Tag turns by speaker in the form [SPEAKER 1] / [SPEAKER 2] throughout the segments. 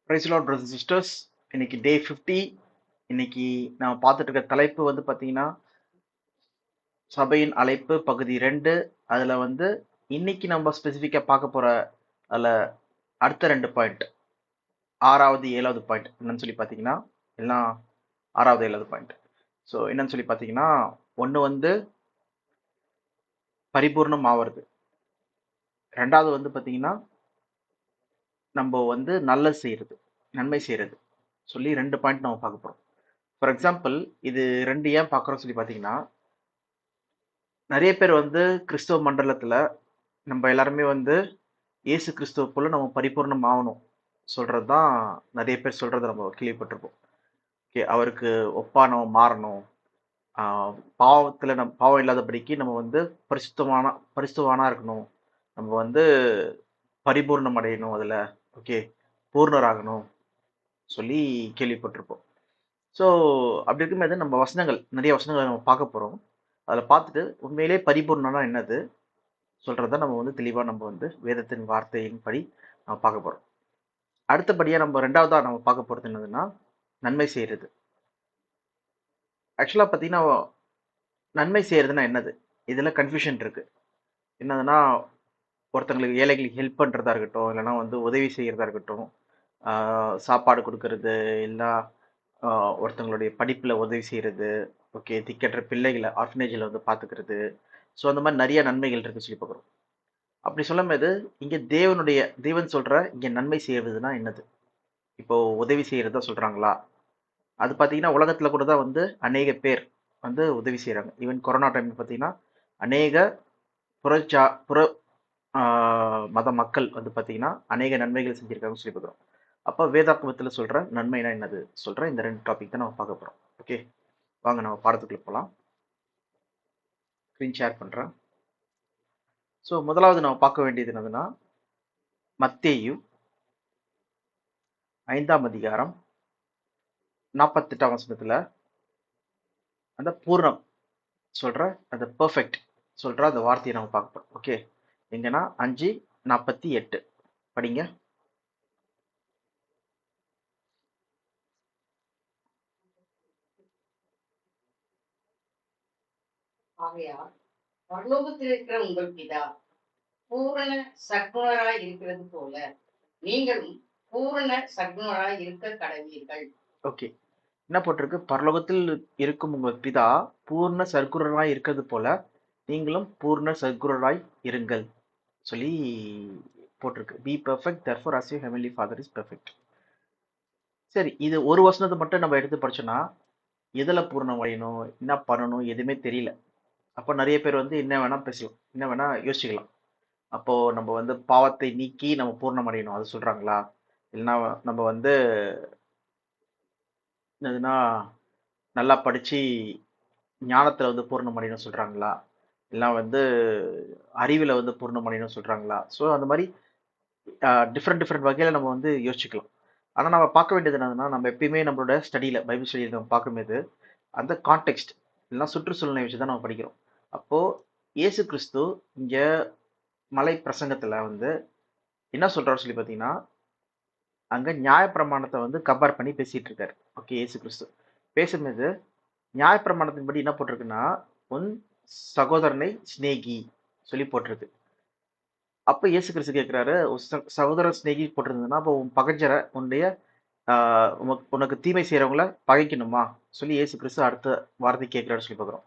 [SPEAKER 1] Price Lord brothers sisters. இன்னைக்கு டே 50. இன்னைக்கு நான் பார்த்துட்டு இருக்க தலைப்பு வந்து பார்த்தீங்கன்னா சபையின் அழைப்பு பகுதி 2. அதில் வந்து இன்னைக்கு நம்ம ஸ்பெசிஃபிக்காக பார்க்க போகிற அதில் அடுத்த 2 பாயிண்ட், 6வது 7வது பாயிண்ட் என்னன்னு சொல்லி பார்த்தீங்கன்னா எல்லாம் 6வது 7வது பாயிண்ட். ஸோ என்னன்னு சொல்லி பார்த்தீங்கன்னா ஒன்று வந்து பரிபூர்ணம் ஆவறது, ரெண்டாவது வந்து பார்த்தீங்கன்னா நம்ம வந்து நல்லது செய்யறது, நன்மை செய்யறது சொல்லி 2 பாயிண்ட் நம்ம பார்க்க போகிறோம். ஃபார் எக்ஸாம்பிள், இது 2 ஏன் பார்க்குறோம் சொல்லி பார்த்தீங்கன்னா நிறைய பேர் வந்து கிறிஸ்தவ மண்டலத்துல நம்ம எல்லாருமே வந்து இயேசு கிறிஸ்துவ போல நம்ம பரிபூர்ணம் ஆகணும் சொல்றது தான் நிறைய பேர் சொல்றதை நம்ம கேள்விப்பட்டிருப்போம். ஓகே, அவருக்கு ஒப்பா நம்ம மாறணும், பாவத்துல நம்ம பாவம் இல்லாதபடிக்கு நம்ம வந்து பரிசுத்தவானா இருக்கணும், நம்ம வந்து பரிபூர்ணம் அடையணும், அதுல ஓகே பூர்ணராகணும் சொல்லி கேள்விப்பட்டிருப்போம். ஸோ அப்படி இருக்கும்போது நம்ம நிறைய வசனங்களை நம்ம பார்க்க போறோம். அதில் பார்த்துட்டு உண்மையிலே பரிபூர்ணம்னா என்னது சொல்றத நம்ம வந்து தெளிவா நம்ம வந்து வேதத்தின் வார்த்தையின்படி நம்ம பார்க்க போறோம். அடுத்தபடியா நம்ம ரெண்டாவதா நம்ம பார்க்க போறது என்னதுன்னா நன்மை செய்யறது. ஆக்சுவலா பார்த்தீங்கன்னா நன்மை செய்யறதுன்னா என்னது, இதுல கன்ஃபியூஷன் இருக்கு. என்னதுன்னா ஒருத்தங்களுக்கு ஏழைகளுக்கு ஹெல்ப் பண்றதா இருக்கட்டும், இல்லைன்னா வந்து உதவி செய்யறதா இருக்கட்டும், சாப்பாடு கொடுக்கறது, இல்லை ஒருத்தங்களுடைய படிப்புல உதவி செய்யறது, ஓகே திக்கற்ற பிள்ளைகளை ஆர்ஃபனேஜில் வந்து பார்த்துக்கிறது. ஸோ அந்த மாதிரி நிறைய நன்மைகள் இருக்கு சொல்லி பார்க்குறோம். அப்படி சொல்லும்போது இங்க தேவன் சொல்ற இங்க நன்மை செய்வதுன்னா என்னது? இப்போ உதவி செய்யறதா சொல்றாங்களா? அது பாத்தீங்கன்னா உலகத்துல கூட தான் வந்து அநேக பேர் வந்து உதவி செய்யறாங்க. ஈவன் கொரோனா டைம்ல பாத்தீங்கன்னா அநேக புறஜா புற மத மக்கள் வந்து பாத்தீங்கன்னா அநேக நன்மைகள் செஞ்சிருக்காங்கன்னு சொல்லி பார்க்குறோம். அப்ப வேதாகமத்துல சொல்ற நன்மைனா என்னது சொல்ற இந்த 2 டாபிக் தான் நம்ம பார்க்க போறோம். ஓகே, வாங்க நம்ம பாடத்துக்குள்ள போலாம். ஸ்கிரீன் ஷேர் பண்றேன். ஸோ முதலாவது நம்ம பார்க்க வேண்டியது என்னதுன்னா மத்தேயு 5ஆம் அதிகாரம் 48ஆம் வசனத்துல அந்த பூர்ணம் சொல்ற அந்த பெர்ஃபெக்ட் சொல்ற அந்த வார்த்தையை நம்ம பார்க்க போறோம். ஓகே, எங்கன்னா 5:48 படிங்க.
[SPEAKER 2] ஆகையால் பரலோகத்தில் இருக்கிற உங்கள் பிதா பூரண சர்க்குணராய் இருக்கிறது போல நீங்களும் பூரண சர்க்குணராய் இருக்க கடவீர்கள்.
[SPEAKER 1] ஓகே, என்ன போட்டிருக்கு? பரலோகத்தில் இருக்கும் உங்கள் பிதா பூர்ண சர்க்குணராய் இருக்கிறது போல நீங்களும் பூர்ண சர்க்குணராய் இருங்கள் சொல்லி போட்டிருக்கு. B perfect therefore as your heavenly father is perfect. சரி, இது ஒரு வசனத்தை மட்டும் நம்ம எடுத்து படிச்சோம்னா எதுல பூர்ணம் அடையணும், என்ன பண்ணணும் எதுவுமே தெரியல. அப்போ நிறைய பேர் வந்து என்ன வேணா பேசலாம், என்ன வேணா யோசிக்கலாம். அப்போ நம்ம வந்து பாவத்தை நீக்கி நம்ம பூர்ணம் அடையணும் அது சொல்றாங்களா? இல்லைன்னா நம்ம வந்து என்னதுன்னா நல்லா படிச்சு ஞானத்துல வந்து பூர்ணம் அடையணும் சொல்றாங்களா? இல்லை வந்து அறிவுல வந்து பூர்ணம் அடையணும் சொல்றாங்களா? ஸோ அந்த மாதிரி டிஃப்ரெண்ட் வகையில நம்ம வந்து யோசிச்சுக்கலாம். ஆனா நம்ம பார்க்க வேண்டியது என்னதுன்னா நம்ம எப்பயுமே நம்மளோட ஸ்டடியில பைபிள் ஸ்டடியில் நம்ம பார்க்கும்போது அந்த கான்டெக்ட் இல்லைன்னா சுற்றுச்சூழலை வச்சு தான் நம்ம படிக்கிறோம். அப்போ இயேசு கிறிஸ்து இங்க மலை பிரசங்கத்துல வந்து என்ன சொல்றாரு சொல்லி பார்த்தீங்கன்னா அங்க நியாயப்பிரமாணத்தை வந்து கம்பேர் பண்ணி பேசிட்டு இருக்காரு. ஓகே, இயேசு கிறிஸ்து பேசும்போது நியாயப்பிரமாணத்தின்படி என்ன போட்டிருக்குன்னா உன் சகோதரனை சிநேகி சொல்லி போட்டிருக்கு. அப்ப இயேசு கிறிஸ்து கேட்கிறாரு, சகோதரன் சிநேகி போட்டிருந்ததுன்னா அப்போ உன் பகைஞ்சரை உன்னுடைய உனக்கு தீமை செய்யறவங்கள பகைக்கணுமா சொல்லி இயேசு கிறிஸ்து அடுத்த வார்த்தை கேட்கிறாரு சொல்லி பார்க்குறோம்.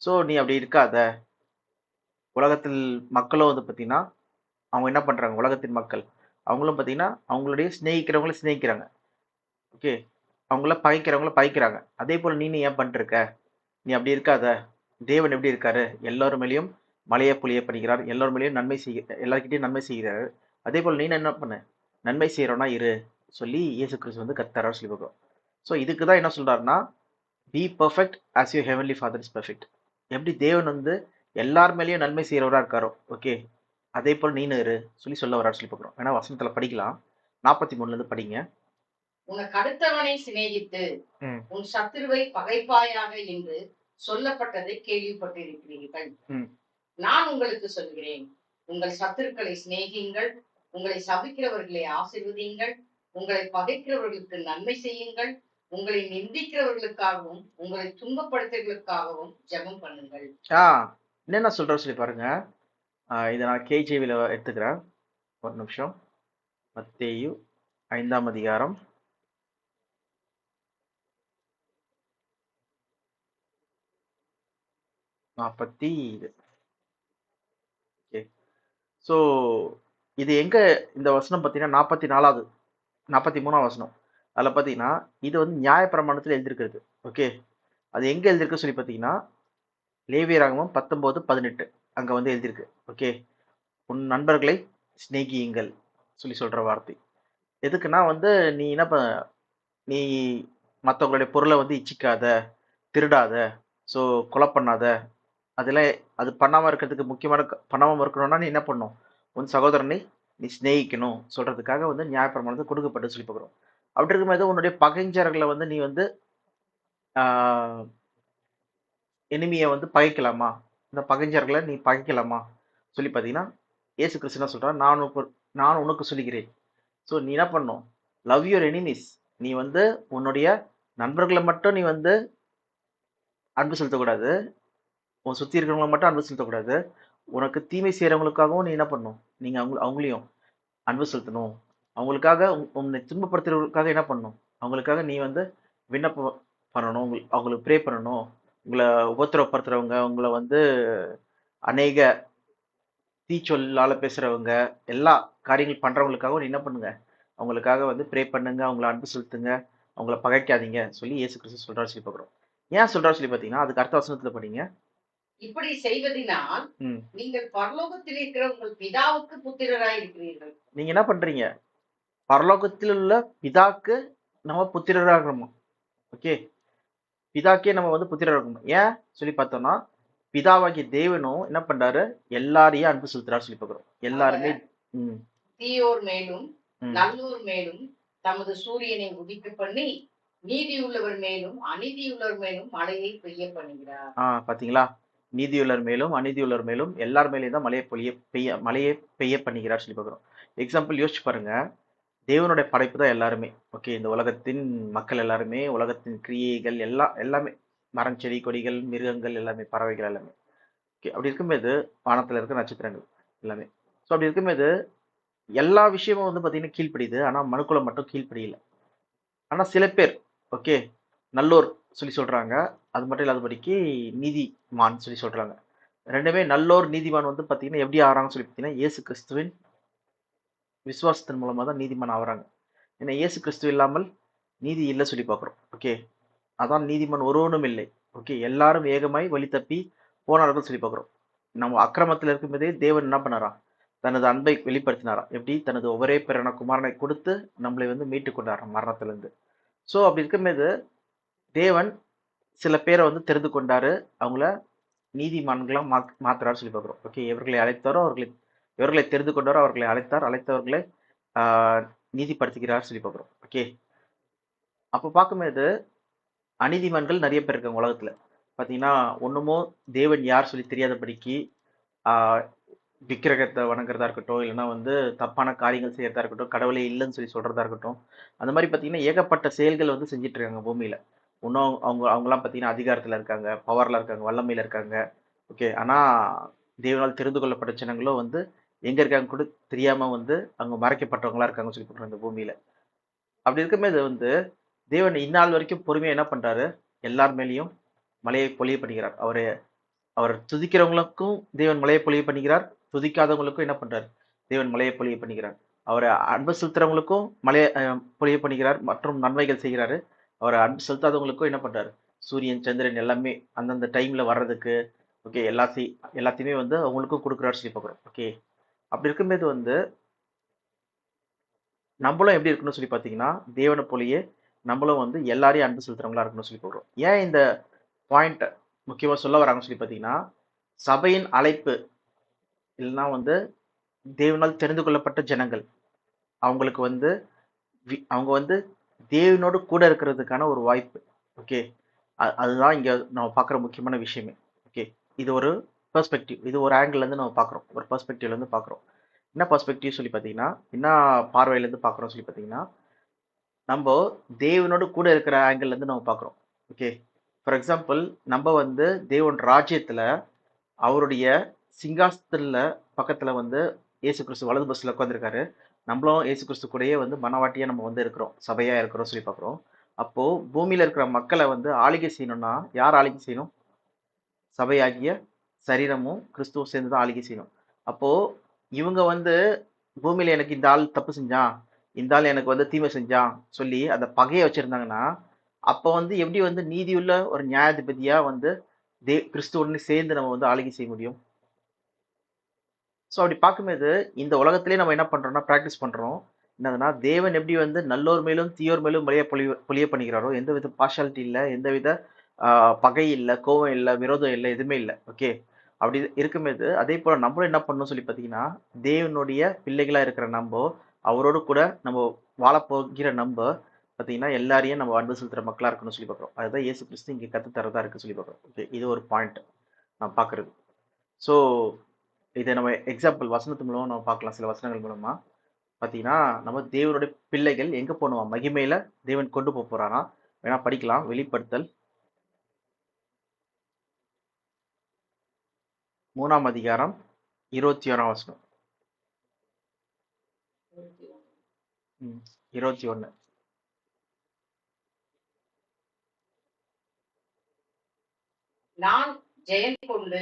[SPEAKER 1] ஸோ நீ அப்படி இருக்காத. உலகத்தில் மக்களும் வந்து பார்த்தீங்கன்னா அவங்க என்ன பண்றாங்க, உலகத்தின் மக்கள் அவங்களும் பார்த்தீங்கன்னா அவங்களுடைய சிநேகிக்கிறவங்கள சிநேகிக்கிறாங்க. ஓகே, அவங்கள பகைக்கிறவங்கள பகைக்கிறாங்க. அதே போல நீ ஏன் பண்ணிருக்க? நீ அப்படி இருக்காத. தேவன் எப்படி இருக்காரு? எல்லாரும் மேலேயும் மலையை பொழிய பண்ணுகிறார், எல்லாரும் மேலேயும் எல்லார்கிட்டையும் நன்மை செய்கிறாரு. அதே போல நீ என்ன பண்ணு, நன்மை செய்யறோம்னா இரு சொல்லி இயேசு கிறிஸ்து வந்து கத்தரார் சொல்லி பார்க்கிறோம். ஸோ இதுக்கு தான் என்ன சொல்றாருன்னா B perfect as you heavenly father is perfect. எப்படி தேவன் வந்து எல்லார் மேலேயும் நன்மை செய்யறவரா இருக்காரோ ஓகே அதே போல் நீனு இரு சொல்லி சொல்ல வராரு சொல்லி பார்க்குறோம். வேணா வசனத்துல படிக்கலாம், 43ல இருந்து படிங்க.
[SPEAKER 2] உனக்கு அடுத்தவனை சிநேகித்து உன் சத்துருவை பகைப்பாயாக என்று சொல்லப்பட்டதை கேள்விப்பட்டிருக்கிறீர்கள். நான் உங்களுக்கு சொல்கிறேன், உங்கள் சத்துருக்களை சிநேகியுங்கள், உங்களை சபிக்கிறவர்களை ஆசீர்வதியுங்கள், உங்களை பகைக்கிறவர்களுக்கு நன்மை செய்யுங்கள், உங்களை நிந்திக்கிறவர்களுக்காகவும் உங்களை துன்பப்படுத்துவர்களுக்காகவும் ஜெபம் பண்ணுங்கள்.
[SPEAKER 1] என்னென்ன சொல்ற சொல்லி பாருங்க. இதை நான் கேஜேவில எடுத்துக்கிறேன். ஒரு நிமிஷம். மத்தேயு 5ஆம் அதிகாரம் 40. ஓகே, ஸோ இது எங்க இந்த வசனம் பார்த்தீங்கன்னா 44வது 43ஆம் வசனம். அதில் பார்த்தீங்கன்னா இது வந்து நியாயப்பிரமாணத்தில் எழுதியிருக்கிறது. ஓகே, அது எங்கே எழுதியிருக்கு சொல்லி பார்த்தீங்கன்னா லேவியராகமம் 19:18 அங்கே வந்து எழுதியிருக்கு. ஓகே, உன் நண்பர்களை சிநேகியுங்கள் சொல்லி சொல்கிற வார்த்தை எதுக்குன்னா வந்து நீ நீ மற்றவங்களுடைய பொருளை வந்து இச்சிக்காத, திருடாத, ஸோ கொலை பண்ணாத, அதெல்லாம் அது பண்ணாமல் இருக்கிறதுக்கு பண்ணாமல் இருக்கணும்னா நீ என்ன பண்ணும், உன் சகோதரனை நீ சிநேகிக்கணும் சொல்றதுக்காக வந்து நியாயப்பிரமாணத்தை கொடுக்கப்பட்டு சொல்லி பார்க்குறோம். அப்படி இருக்கும்போது உன்னுடைய பகைஞர்களை வந்து நீ வந்து எனிமியை வந்து பகைக்கலாமா, இந்த பகைஞர்களை நீ பகைக்கலாமா சொல்லி பார்த்தீங்கன்னா ஏசு கிறிஸ்து என்ன சொல்கிறான், நான் உனக்கு சொல்லுகிறேன். ஸோ நீ என்ன பண்ணும், லவ் யுவர் எனிமிஸ். நீ வந்து உன்னுடைய நண்பர்களை மட்டும் நீ வந்து அன்பு செலுத்தக்கூடாது, உன் சுற்றி இருக்கிறவங்களை மட்டும் அன்பு செலுத்தக்கூடாது, உனக்கு தீமை செய்கிறவங்களுக்காகவும் நீ என்ன பண்ணணும், நீங்கள் அவங்களையும் அன்பு செலுத்தணும். அவங்களுக்காக உன்னை துன்பப்படுத்துறவங்களுக்காக என்ன பண்ணணும், அவங்களுக்காக நீ வந்து விண்ணப்பம் பண்ணணும், அவங்களுக்கு ப்ரே பண்ணணும். உங்களை உபத்திரப்படுத்துறவங்க, உங்களை வந்து அநேக தீச்சொல்லால் பேசுகிறவங்க, எல்லா காரியங்கள் பண்ணுறவங்களுக்காகவும் நீ என்ன பண்ணுங்க, அவங்களுக்காக வந்து ப்ரே பண்ணுங்க, அவங்கள அன்பு செலுத்துங்க, அவங்கள பகைக்காதீங்க சொல்லி இயேசு கிறிஸ்து சொல்கிறார் சொல்லி பார்க்குறோம். ஏன் சொல்கிறார் சொல்லி பார்த்தீங்கன்னா அதுக்கு அடுத்த வசனத்தில் படிங்க.
[SPEAKER 2] இப்படி செய்வதனால் நீங்கள் பரலோகத்தில் இருக்கிற உங்கள் பிதாவுக்கு புத்திரராய் இருக்கிறீர்கள். நீங்க
[SPEAKER 1] என்ன பண்றீங்க, பரலோகத்தில் உள்ள பிதாக்கு நம்ம புத்திரராகிறோமா. ஓகே, பிதாக்கே நம்ம வந்து புத்திரராகணும். ஏன் சொல்லி பார்த்தோம்னா பிதாவாகிய தேவனும் என்ன பண்றாரு, எல்லாரையும் அன்பு செலுத்துறாரு சொல்லி பார்க்கிறோம். எல்லாருமே
[SPEAKER 2] தீயோர் மேலும் நல்லோர் மேலும் தமது சூரியனை உதிக்க பண்ணி நீதியுள்ளவர் மேலும் அநீதியுள்ளவர் மேலும் மழையை பெய்ய பண்ணுகிறார்.
[SPEAKER 1] பாத்தீங்களா, நீதியுள்ளவர் மேலும் அநீதியுள்ளவர் மேலும் எல்லார் மேலேயும் தான் மழையை பெய்ய பண்ணுகிறார் சொல்லி பார்க்கிறோம். எக்ஸாம்பிள் யோசிச்சு பாருங்க, தேவனுடைய படைப்பு தான் எல்லாருமே. ஓகே, இந்த உலகத்தின் மக்கள் எல்லாருமே, உலகத்தின் கிரியைகள் எல்லாமே, மரம் செடி கொடிகள் மிருகங்கள் எல்லாமே, பறவைகள் எல்லாமே. ஓகே, அப்படி இருக்கும்போது வானத்தில் இருக்க நட்சத்திரங்கள் எல்லாமே. ஸோ அப்படி இருக்கும்போது எல்லா விஷயமும் வந்து பார்த்தீங்கன்னா கீழ்ப்படியுது, ஆனால் மனுக்குலம் மட்டும் கீழ்ப்படியல. ஆனால் சில பேர் ஓகே நல்லோர் சொல்லி சொல்றாங்க, அது மட்டும் இல்லாதபடிக்கு நீதிமான் சொல்லி சொல்றாங்க. ரெண்டுமே நல்லோர் நீதிமான் வந்து பார்த்தீங்கன்னா எப்படி ஆகிறாங்கன்னு சொல்லி பார்த்தீங்கன்னா இயேசு கிறிஸ்துவின் விசுவாசத்தின் மூலமாக தான் நீதிமான் ஆகுறாங்க. ஏன்னா இயேசு கிறிஸ்துவ இல்லாமல் நீதி இல்லை சொல்லி பார்க்குறோம். ஓகே, அதான் நீதிமான் ஒருவனும் இல்லை. ஓகே, எல்லாரும் ஏகமாய் வழி தப்பி போனார்கள் சொல்லி பார்க்குறோம். நம்ம அக்கிரமத்தில் இருக்கும்போதே தேவன் என்ன பண்ணாரா, தனது அன்பை வெளிப்படுத்தினாராம். எப்படி, தனது ஒரே பிறன குமாரனை கொடுத்து நம்மளை வந்து மீட்டு கொண்டாராம் மரணத்திலிருந்து. ஸோ அப்படி இருக்கும்போது தேவன் சில பேரை வந்து தெரிந்து கொண்டாரு, அவங்கள நீதிமான்களாம் மாத்துறாரு சொல்லி பார்க்குறோம். ஓகே, இவர்களை அழைத்தாரோ இவர்களை தெரிந்து கொண்டாரோ அவர்களை அழைத்தவர்களை நீதிப்படுத்துகிறார் சொல்லி பார்க்குறோம். ஓகே, அப்போ பார்க்கும்போது அநீதிமான்கள் நிறைய பேர் இருக்காங்க உலகத்துல. பார்த்தீங்கன்னா ஒண்ணுமோ தேவன் யார் சொல்லி தெரியாதபடிக்கு விக்கிரகத்தை வணங்குறதா இருக்கட்டும், இல்லைன்னா வந்து தப்பான காரியங்கள் செய்யறதா இருக்கட்டும், கடவுளே இல்லைன்னு சொல்லி சொல்றதா இருக்கட்டும், அந்த மாதிரி பார்த்தீங்கன்னா ஏகப்பட்ட செயல்கள் வந்து செஞ்சுட்டு இருக்காங்க பூமியில. இன்னும் அவங்கலாம் பார்த்தீங்கன்னா அதிகாரத்தில் இருக்காங்க, பவர்ல இருக்காங்க, வல்லமையில இருக்காங்க. ஓகே, ஆனா தேவனால் தெரிந்து கொள்ளப்பட்ட ஜனங்களும் வந்து எங்க இருக்காங்க கூட தெரியாம வந்து அவங்க மறைக்கப்பட்டவங்களா இருக்காங்கன்னு சொல்லி போடுறாங்க இந்த பூமியில. அப்படி இருக்கும்போது வந்து தேவன் இந்நாள் வரைக்கும் பொறுமையா என்ன பண்றாரு, எல்லார் மேலேயும் மழையை பொழிய பண்ணுகிறார். அவர் துதிக்கிறவங்களுக்கும் தேவன் மழையை பொழிய பண்ணுகிறார், துதிக்காதவங்களுக்கும் என்ன பண்றாரு, தேவன் மழையை பொழிய பண்ணுகிறார். அவரை அன்பு செலுத்துறவங்களுக்கும் மழையை பொழிய பண்ணுகிறார் மற்றும் நன்மைகள் செய்கிறாரு. அவரை அன்பு செலுத்தாதவங்களுக்கும் என்ன பண்றாரு, சூரியன் சந்திரன் எல்லாமே அந்தந்த டைம்ல வர்றதுக்கு ஓகே எல்லாத்தையுமே வந்து அவங்களுக்கும் கொடுக்குறாரு சொல்லி பார்க்குறோம். ஓகே, அப்படி இருக்கும்போது வந்து நம்மளும் எப்படி இருக்கணும்னு சொல்லி பார்த்தீங்கன்னா தேவனை போலயே நம்மளும் வந்து எல்லாரையும் அன்பு செலுத்துறவங்களா இருக்கணும்னு சொல்லி போடுறோம். ஏன் இந்த பாயிண்ட் முக்கியமாக சொல்ல வராங்கன்னு சொல்லி பார்த்தீங்கன்னா சபையின் அழைப்பு இல்லைன்னா வந்து தேவனால் தெரிந்து கொள்ளப்பட்ட ஜனங்கள் அவங்களுக்கு வந்து அவங்க வந்து தேவனோடு கூட இருக்கிறதுக்கான ஒரு வாய்ப்பு. ஓகே, அதுதான் இங்கே நம்ம பார்க்குற முக்கியமான விஷயமே. ஓகே, இது ஒரு பெர்ஸ்பெக்டிவ், இது ஒரு ஆங்கிள்லேருந்து நம்ம பார்க்குறோம், ஒரு பெர்ஸ்பெக்டிவ்லேருந்து பார்க்குறோம். என்ன பெர்ஸ்பெக்டிவ் சொல்லி பார்த்தீங்கன்னா என்ன பார்வையிலேருந்து பார்க்குறோம் சொல்லி பார்த்தீங்கன்னா நம்ம தேவனோடு கூட இருக்கிற ஆங்கிள் இருந்து நம்ம பார்க்குறோம். ஓகே, ஃபார் எக்ஸாம்பிள் நம்ம வந்து தேவன் ராஜ்யத்துல அவருடைய சிங்காசனத்துல பக்கத்துல வந்து இயேசு கிறிஸ்து வலது பஸ்ல உட்காந்துருக்காரு. நம்மளும் இயேசு கிறிஸ்து கூடயே வந்து மனவாட்டியா நம்ம வந்து இருக்கிறோம், சபையா இருக்கிறோம் சொல்லி பார்க்குறோம். அப்போ பூமியில இருக்கிற மக்களை வந்து ஆளுகை செய்யணும்னா யார் ஆளுகை செய்யணும்? சபையாகிய சரீரமும் கிறிஸ்துவும் சேர்ந்து தான் ஆளுகை செய்யணும். அப்போ இவங்க வந்து பூமியில எனக்கு இந்த ஆள் தப்பு செஞ்சான், இந்த ஆள் எனக்கு வந்து தீமை செஞ்சான் சொல்லி அந்த பகையை வச்சிருந்தாங்கன்னா, அப்போ வந்து எப்படி வந்து நீதியுள்ள ஒரு நியாயாதிபதியா வந்து கிறிஸ்துவுடனே சேர்ந்து நம்ம வந்து ஆளுகை செய்ய முடியும்? ஸோ அப்படி பார்க்கும்போது இந்த உலகத்திலே நம்ம என்ன பண்றோம்னா ப்ராக்டிஸ் பண்றோம். என்னதுன்னா தேவன் எப்படி வந்து நல்லோர் மேலும் தீயோர் மேலும் மழையை பொழிய பண்ணிக்கிறாரோ, எந்த வித பார்ஷாலிட்டி இல்லை, எந்த வித பகை இல்லை, கோவம் இல்லை, விரோதம் இல்லை, எதுவுமே இல்லை. ஓகே, அப்படி இருக்கும்போது அதே போல நம்மளும் என்ன பண்ணணும் சொல்லி பார்த்தீங்கன்னா, தேவனுடைய பிள்ளைகளா இருக்கிற நம்ம அவரோடு கூட நம்ம வாழப்போகிற நம்ம பார்த்தீங்கன்னா எல்லாரையும் நம்ம அன்பு செலுத்துற மக்களா இருக்கணும்னு சொல்லி பார்க்குறோம். அதுதான் இயேசு கிறிஸ்து இங்கே கத்து தரதா இருக்கு சொல்லி பார்க்குறோம். ஓகே, இது ஒரு பாயிண்ட் நான் பார்க்கறது. ஸோ இதை நம்ம எக்ஸாம்பிள் வசனத்து மூலமா நம்ம பார்க்கலாம். சில வசனங்கள் மூலமா பார்த்தீங்கன்னா நம்ம தேவனுடைய பிள்ளைகள் எங்க போகணுமா? மகிமையில தேவன் கொண்டு போக போறானா? வேணா படிக்கலாம். வெளிப்படுத்தல் 3ஆம் அதிகாரம் 21ஆம் வசனம். 21.
[SPEAKER 2] நான் ஜெயம் கொண்டு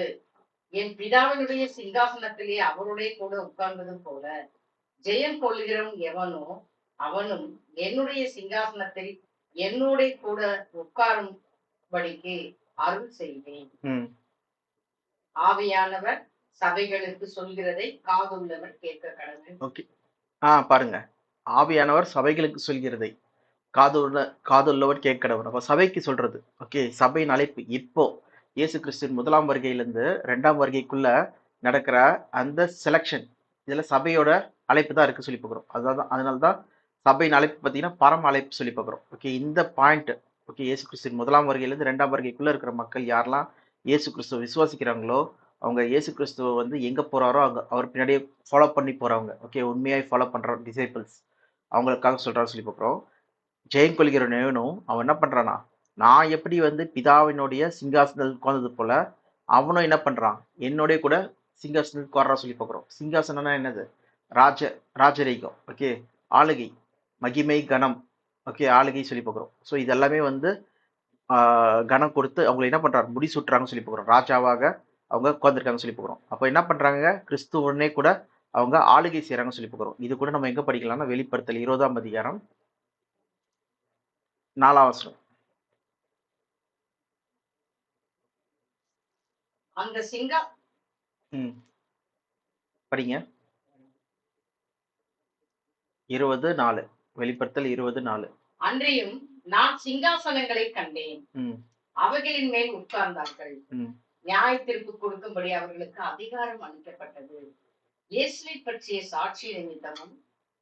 [SPEAKER 2] என் பிதாவினுடைய சிங்காசனத்திலே அவருடைய கூட உட்கார்ந்தது போல ஜெயம் கொள்ளுகிறவன் எவனோ அவனும் என்னுடைய சிங்காசனத்தில் என்னோட கூட உட்காரும்படிக்கு அருள் செய்வேன். ஆவியானவர் சபைகளுக்கு சொல்கிறதை காதுள்ளவர் கேட்க கடவுள்.
[SPEAKER 1] ஓகே, பாருங்க, ஆவியானவர் சபைகளுக்கு சொல்கிறதை காதுள்ளவர் கேட்கிறவர். அப்ப சபைக்கு சொல்றது. ஓகே, சபையின் அழைப்பு இப்போ இயேசு கிறிஸ்துவின் 1ஆம் வருகையிலிருந்து 2ஆம் வருகைக்குள்ள நடக்கிற அந்த செலக்ஷன், இதுல சபையோட அழைப்பு தான் இருக்கு சொல்லி பார்க்குறோம். அதனாலதான் சபையின் அழைப்பு பார்த்தீங்கன்னா பரம அழைப்பு சொல்லி பார்க்குறோம். ஓகே, இந்த பாயிண்ட். ஓகே, இயேசு கிறிஸ்துவின் 1ஆம் வருகையிலிருந்து 2ஆம் வருகைக்குள்ள இருக்கிற மக்கள் யாரெல்லாம் இயேசு கிறிஸ்துவ விசுவாசிக்கிறாங்களோ அவங்க இயேசு கிறிஸ்துவ வந்து எங்க போறாரோ அங்க அவர் பின்னாடியே ஃபாலோ பண்ணி போறவங்க. ஓகே, உண்மையாய் ஃபாலோ பண்ற டிசைபிள்ஸ் அவங்களுக்காக சொல்றாரு சொல்லி பார்க்குறோம். ஜெயம் கொள்கிற நேவனும் அவன் என்ன பண்றானா, நான் எப்படி வந்து பிதாவினுடைய சிங்காசனத்தில் உட்கார்ந்தது போல அவனும் என்ன பண்றான், என்னுடைய கூட சிங்காசனத்துக்கு உட்கார்றா சொல்லி பார்க்குறோம். சிங்காசனம்னா என்னது? ராஜரீகம். ஓகே, ஆளுகை, மகிமை, கணம். ஓகே, ஆளுகை சொல்லி பார்க்குறோம். ஸோ இதெல்லாமே வந்து கணம் கொடுத்து அவங்களை என்ன பண்றாரு, முடி சுட்டுறாங்கன்னு சொல்லி பார்க்குறோம். ராஜாவாக அவங்க உட்கார்ந்துருக்காங்கன்னு சொல்லி பார்க்குறோம். அப்போ என்ன பண்றாங்க, கிறிஸ்துவனே கூட அவங்க ஆளுகை செய்யறாங்கன்னு சொல்லி பார்க்குறோம். இது கூட நம்ம எங்க படிக்கலாம்னா வெளிப்படுத்தல் 20ஆம் அதிகாரம் 4ஆம் வசனம்.
[SPEAKER 2] அந்த
[SPEAKER 1] படிங்க. 20:4. வெளிப்படுத்தல் 20:4.
[SPEAKER 2] அன்றியும் நான் சிங்காசனங்களை கண்டேன், அவைகளின் மேல் உட்கார்ந்தார்கள், நியாய தீர்ப்பு கொடுக்கும்படி அவர்களுக்கு அதிகாரம் அளிக்கப்பட்டது. இயேசுவை பற்றிய சாட்சி நிமித்தமும்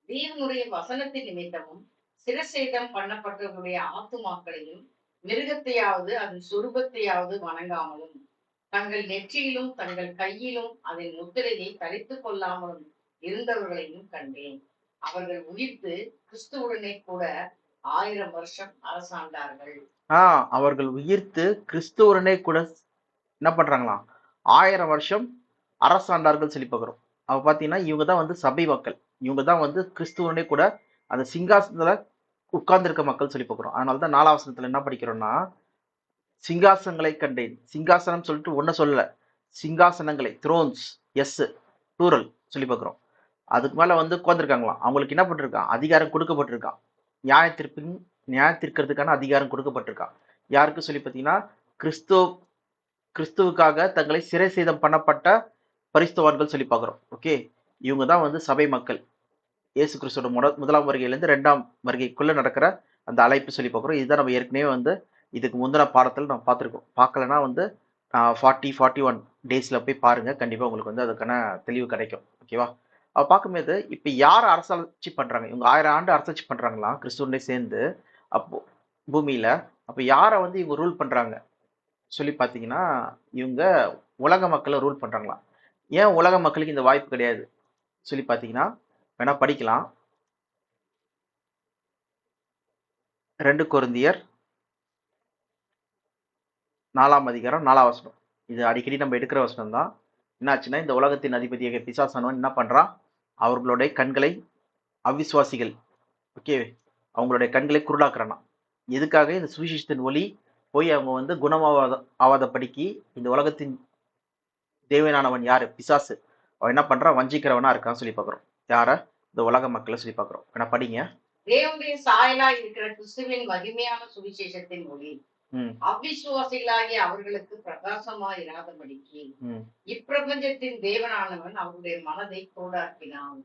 [SPEAKER 2] தேவனுடைய வசனத்தின் நிமித்தமும் சிரசேதம் பண்ணப்பட்டவர்களுடைய ஆத்துமாக்களையும் மிருகத்தையாவது அதன் சுரூபத்தையாவது வணங்காமலும் தங்கள் நெற்றியிலும் தங்கள் கையிலும் அதன் முத்திரையை தரித்துக் கொள்ளாமலும் இருந்தவர்களையும் கண்டேன். அவர்கள் உயிர்த்து கிறிஸ்துவுடனே கூட 1000 வருஷம் அரசாண்டார்கள்.
[SPEAKER 1] அவர்கள் உயிர்த்து கிறிஸ்துவுடனே கூட என்ன பண்றாங்களாம், 1000 வருஷம் அரசாண்டார்கள் சொல்லி பார்க்கிறோம். அவ பாத்தீங்கன்னா இவங்க தான் வந்து சபை மக்கள். இவங்க தான் வந்து கிறிஸ்துவனே கூட அந்த சிங்காசனத்துல உட்கார்ந்துருக்க மக்கள் சொல்லி பார்க்கிறோம். அதனாலதான் 4ஆம் வசனத்துல என்ன படிக்கிறோம்னா, சிங்காசனங்களை கண்டேன். சிங்காசனம் சொல்லிட்டு ஒன்ன சொல்லல, சிங்காசனங்களை, த்ரோன்ஸ், எஸ் டூரல் சொல்லி பார்க்கிறோம். அதுக்கு மேல வந்து உட்கார்ந்துருக்காங்களாம். அவங்களுக்கு என்ன பண்ணிருக்கான், அதிகாரம் கொடுக்கப்பட்டிருக்கான். நியாயத்திற்கிறதுக்கான அதிகாரம் கொடுக்கப்பட்டிருக்கான். யாருக்கு சொல்லி பார்த்தீங்கன்னா, கிறிஸ்துவுக்காக தங்களை சிறை சேதம் பண்ணப்பட்ட பரிசுத்தவான்கள் சொல்லி பார்க்கிறோம். ஓகே, இவங்க தான் வந்து சபை மக்கள். இயேசு கிறிஸ்துவோட 1ஆம் வருகையிலிருந்து 2ஆம் வருகைக்குள்ள நடக்கிற அந்த அழைப்பு சொல்லி பார்க்குறோம். இதுதான் நம்ம ஏற்கனவே வந்து இதுக்கு முந்தின பாடத்தில் நம்ம பார்த்துருக்கோம். பார்க்கலன்னா வந்து 41 டேஸ்ல போய் பாருங்க, கண்டிப்பா உங்களுக்கு வந்து அதுக்கான தெளிவு கிடைக்கும். ஓகேவா? அவ பார்க்கும்போது இப்ப யார் அரசாட்சி பண்றாங்க, இவங்க 1000 ஆண்டு அரசாட்சி பண்றாங்களாம் கிறிஸ்துவனே சேர்ந்து அப்போ பூமியில. அப்ப யாரை வந்து இவங்க ரூல் பண்றாங்க சொல்லி பார்த்தீங்கன்னா, இவங்க உலக மக்களை ரூல் பண்றாங்களாம். ஏன் உலக மக்களுக்கு இந்த வாய்ப்பு கிடையாது சொல்லி பார்த்தீங்கன்னா, வேணா படிக்கலாம். 2 கொரிந்தியர் 4ஆம் அதிகாரம் 4ஆம் வசனம். இது அடிக்கடி நம்ம எடுக்கிற வசனம் தான். என்னாச்சுன்னா, இந்த உலகத்தின் அதிபதியாக பிசாசானவன் என்ன பண்றான்? அவர்களுடைய கண்களை அவிசுவாசிகள், ஓகே, அவங்களுடைய கண்களை குருடாக்குறானா. எதுக்காக? இந்த சுவிசேஷத்தின் ஒளி போய் அவங்க வந்து ஆவாத படிக்கு இந்த உலகத்தின் தேவனானவன் யாரு? பிசாசு. அவன் என்ன பண்றான்? வஞ்சிக்கிறவனா இருக்கான்னு சொல்லி பார்க்கிறோம். யார? இந்த உலக மக்களை சொல்லி பார்க்கிறோம். என்ன படிங்க.
[SPEAKER 2] தேவனுடைய சாயலா இருக்கிற கிறிஸ்துவின் மகிமையான சுவிசேஷத்தின் ஒளி அவிசுவாசிகளாகிய அவர்களுக்கு பிரகாசமா இராதபடிக்கு இப்பிரபஞ்சத்தின் தேவனானவன் அவர்களுடைய மனதை குருடாக்கினான்.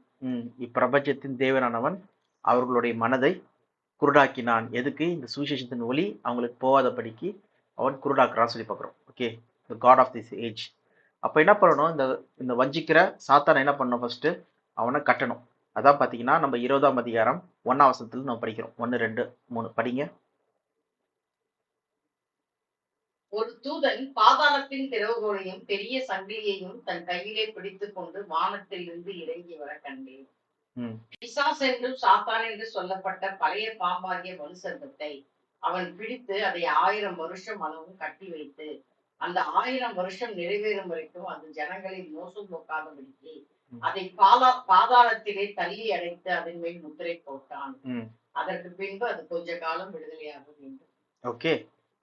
[SPEAKER 1] இப்பிரபஞ்சத்தின் தேவனானவன் அவர்களுடைய மனதை குருடாக்கினான். எதுக்கு? இந்த சுவிசேஷத்தின் ஒளி அவங்களுக்கு போகாதபடிக்கு அவன் குருடாக்குறான்னு சொல்லி பார்க்குறோம். Okay, the god of this age. அப்போ என்ன பண்ணணும்? இந்த வஞ்சிக்கிற சாத்தானை என்ன பண்ணணும்? ஃபர்ஸ்ட் அவனை கட்டணும். அதான் பார்த்தீங்கன்னா நம்ம 20ஆம் அதிகாரம் 1ஆம் வசனத்துல நம்ம படிக்கிறோம். 1, 2, 3 படிங்க.
[SPEAKER 2] ஒரு தூதன் பாதாளத்தின் திறவுகோலையும் பெரிய சங்கிலியையும் தன் கையிலே பிடித்துக் கொண்டு வானத்தில் இருந்து இறங்கி வர கண்டேன். பிசாஸ் என்றும் சாத்தான் என்று சொல்லப்பட்ட பழைய பாம்பாகிய வலுசர்ப்பத்தை அவன் பிடித்து அதை 1000 வருஷம் அளவும் கட்டி வைத்து அந்த 1000 வருஷம் நிறைவேறும் வரைக்கும் அது ஜனங்களை மோசம் போக்காதபடிக்கு அதை பாதாளத்திலே தள்ளி அடைத்து அதன் மேல் முத்திரை போட்டான். அதற்கு பின்பு அது கொஞ்ச காலம் விடுதலையாக வேண்டும்.
[SPEAKER 1] ஓகே,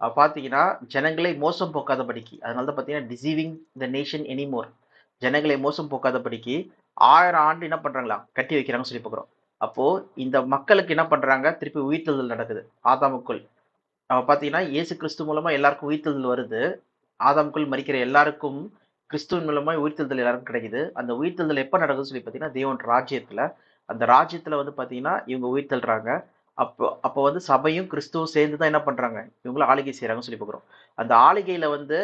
[SPEAKER 1] பாத்தீங்கன்னா ஜனங்களை மோசம் போக்காதபடிக்கு, அதனாலதான் பாத்தீங்கன்னா டிசீவிங் த நேஷன் எனிமோர், ஜனங்களை மோசம் போக்காதபடிக்கு 1000 ஆண்டு என்ன பண்றாங்களா? கட்டி வைக்கிறாங்க சொல்லி பார்க்குறோம். அப்போ இந்த மக்களுக்கு என்ன பண்றாங்க? திருப்பி உயிர்த்தெழுதல் நடக்குது ஆதாமுக்குள். பாத்தீங்கன்னா இயேசு கிறிஸ்து மூலமா எல்லாருக்கும் உயிர்த்தெழுதல் வருது. ஆதாமுக்குள் மரிக்கிற எல்லாருக்கும் கிறிஸ்துவின் மூலமா உயிர்த்தெழுதல் எல்லாருக்கும் கிடைக்குது. அந்த உயிர்த்தெழுதல் எப்ப நடக்குதுன்னு சொல்லி பாத்தீங்கன்னா தேவன் ராஜ்யத்துல, அந்த ராஜ்யத்துல வந்து பாத்தீங்கன்னா இவங்க உயிர்த்தெழுறாங்க. அப்போ வந்து சபையும் கிறிஸ்துவும் சேர்ந்து தான் என்ன பண்றாங்க? இவங்களும் ஆளுகை செய்யறாங்கன்னு சொல்லி பார்க்குறோம். அந்த ஆளுகையில வந்து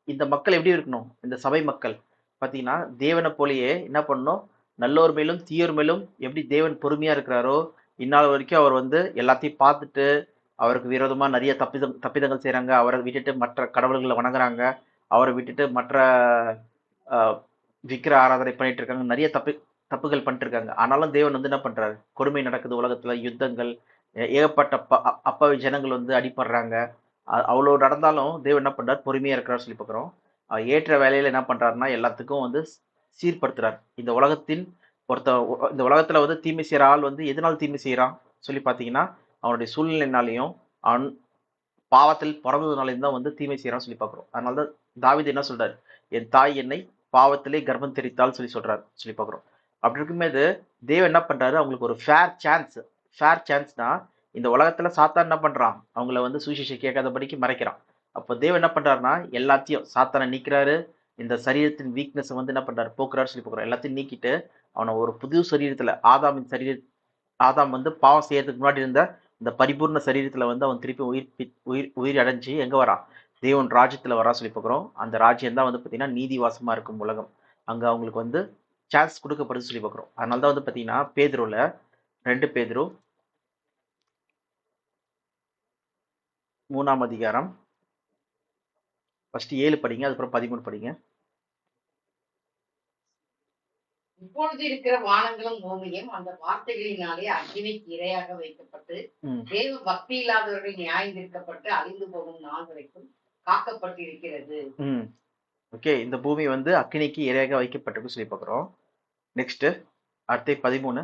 [SPEAKER 1] இந்த மக்கள் எப்படி இருக்கணும்? இந்த சபை மக்கள் பாத்தீங்கன்னா தேவனை போலயே என்ன பண்ணணும்? நல்லோர் மேலும் தீயோர் மேலும் எப்படி தேவன் பொறுமையா இருக்கிறாரோ, இந்நாள் வரைக்கும் அவர் வந்து எல்லாத்தையும் பார்த்துட்டு அவருக்கு விரோதமா நிறைய தப்பிதங்கள் செய்யறாங்க. அவரை விட்டுட்டு மற்ற கடவுள்களை வணங்குறாங்க. அவரை விட்டுட்டு மற்ற விக்கிர ஆராதனை பண்ணிட்டு இருக்காங்க. நிறைய தப்புகள் பண்ணிட்டு இருக்காங்க. ஆனாலும் தேவன் வந்து என்ன பண்றாரு? கொடுமை நடக்குது உலகத்துல, யுத்தங்கள், ஏகப்பட்ட அப்பாவி ஜனங்கள் வந்து அடிபடுறாங்க. அவ்வளோ நடந்தாலும் தேவன் என்ன பண்றாரு? பொறுமையா இருக்கிறார் சொல்லி பார்க்குறோம். ஏற்ற வேலையில என்ன பண்றாருன்னா எல்லாத்துக்கும் வந்து சீர்படுத்துறார். இந்த உலகத்துல வந்து தீமை செய்யற ஆள் வந்து எதனால் தீமை செய்யறான் சொல்லி பாத்தீங்கன்னா அவனுடைய சூழ்நிலைனாலையும் அவன் பாவத்தில் பிறந்ததுனாலையும் தான் வந்து தீமை செய்யறான்னு சொல்லி பார்க்குறோம். அதனாலதான் தாவீது என்ன சொல்றாரு? என் தாய் என்னை பாவத்திலே கர்ப்பம் தெரித்தால் சொல்றாரு சொல்லி பார்க்குறோம். அப்படி இருக்கும்போது தேவன் என்ன பண்றாரு? அவங்களுக்கு ஒரு ஃபேர் சான்ஸ்னா இந்த உலகத்துல சாத்தான் என்ன பண்றான்? அவங்கள வந்து சுவிசேஷம் கேட்காதபடிக்கு மறைக்கிறான். அப்போ தேவன் என்ன பண்றாருன்னா எல்லாத்தையும் சாத்தானை நீக்கிறாரு. இந்த சரீரத்தின் வீக்னஸ் வந்து என்ன பண்றாரு? போக்குறாரு சொல்லி பார்க்குறோம். எல்லாத்தையும் நீக்கிட்டு அவனை ஒரு புது சரீரத்துல, ஆதாம் வந்து பாவம் செய்யறதுக்கு முன்னாடி இருந்த இந்த பரிபூர்ண சரீரத்துல வந்து அவன் திருப்பி உயிர் அடைஞ்சு எங்க வரான்? தேவன் ராஜ்யத்துல வரா சொல்லி பார்க்குறோம். அந்த ராஜ்யம் தான் வந்து பாத்தீங்கன்னா நீதிவாசமா இருக்கும் உலகம். அங்க அவங்களுக்கு வந்து சான்ஸ் கொடுக்கப்படுது சொல்லி பார்க்குறோம். அதனாலதான் வந்து பாத்தீங்கன்னா பேதுருல 2 பேதுரு 3ஆம் அதிகாரம் ஃபர்ஸ்ட் 7 படிங்க, அதுக்கப்புறம் 13 படிங்க.
[SPEAKER 2] இப்பொழுது இருக்கிற வானங்களும் பூமியும் அந்த வார்த்தைகளினாலே அக்கினிக்கு இரையாக வைக்கப்பட்டு தேவ பக்தி இல்லாதவர்கள் நியாயந்திருக்கப்பட்டு அழிந்து போகும் நாள் வரைக்கும் காக்கப்பட்டிருக்கிறது.
[SPEAKER 1] ஓகே, இந்த பூமி வந்து அக்கினிக்கு இரையாக வைக்கப்பட்டிருக்கு சொல்லி பார்க்குறோம். நெக்ஸ்ட் அடுத்த 13.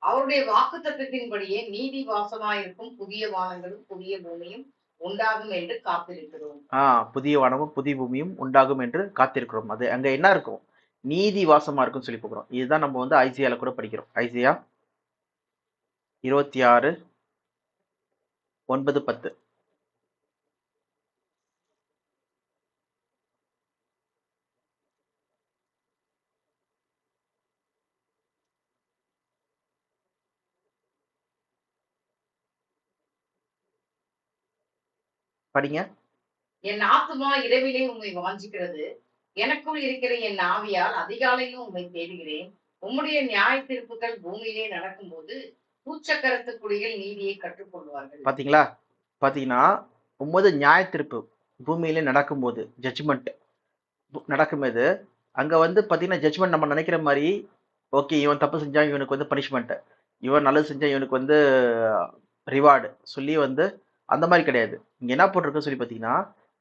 [SPEAKER 2] அவருடைய வாக்கு தத்துவத்தின்படியே நீதி வாசமாயிருக்கும் புதிய வானங்களும் புதிய பூமியும் உண்டாகும் என்று காத்திருக்கிறோம்.
[SPEAKER 1] புதிய வானமும் புதிய பூமியும் உண்டாகும் என்று காத்திருக்கிறோம். அது அங்க என்ன இருக்கும்? நீதி வாசமா இருக்குன்னு சொல்லி பார்க்குறோம். இதுதான் நம்ம வந்து ஐசியால கூட படிக்கிறோம். ஐசியா 26 9 10. படிங்க.
[SPEAKER 2] என் ஆத்துமா இரவிலே உண்மை வாஞ்சிக்கிறது, எனக்குள் இருக்கிற என் ஆவியால் அதிகாலையிலும் உண்மை தேடுகிறேன். உம்முடைய நியாய தீர்ப்புகள் பூமியிலே நடக்கும்போது பூச்சக்கரத்து குடிகள் நீதியை கற்றுக்கொள்வார்கள்.
[SPEAKER 1] பாத்தீங்கன்னா உம்மது நியாய தீர்ப்பு பூமியிலே நடக்கும்போது, ஜட்ஜ்மெண்ட் நடக்கும்போது அங்க வந்து பாத்தீங்கன்னா ஜட்ஜ்மெண்ட் நம்ம நினைக்கிற மாதிரி ஓகே இவன் தப்பு செஞ்சா இவனுக்கு வந்து பனிஷ்மெண்ட், இவன் நல்லது செஞ்சா இவனுக்கு வந்து ரிவார்டு சொல்லி வந்து அந்த மாதிரி கிடையாது. இங்க என்ன போட்டிருக்குன்னு சொல்லி பார்த்தீங்கன்னா,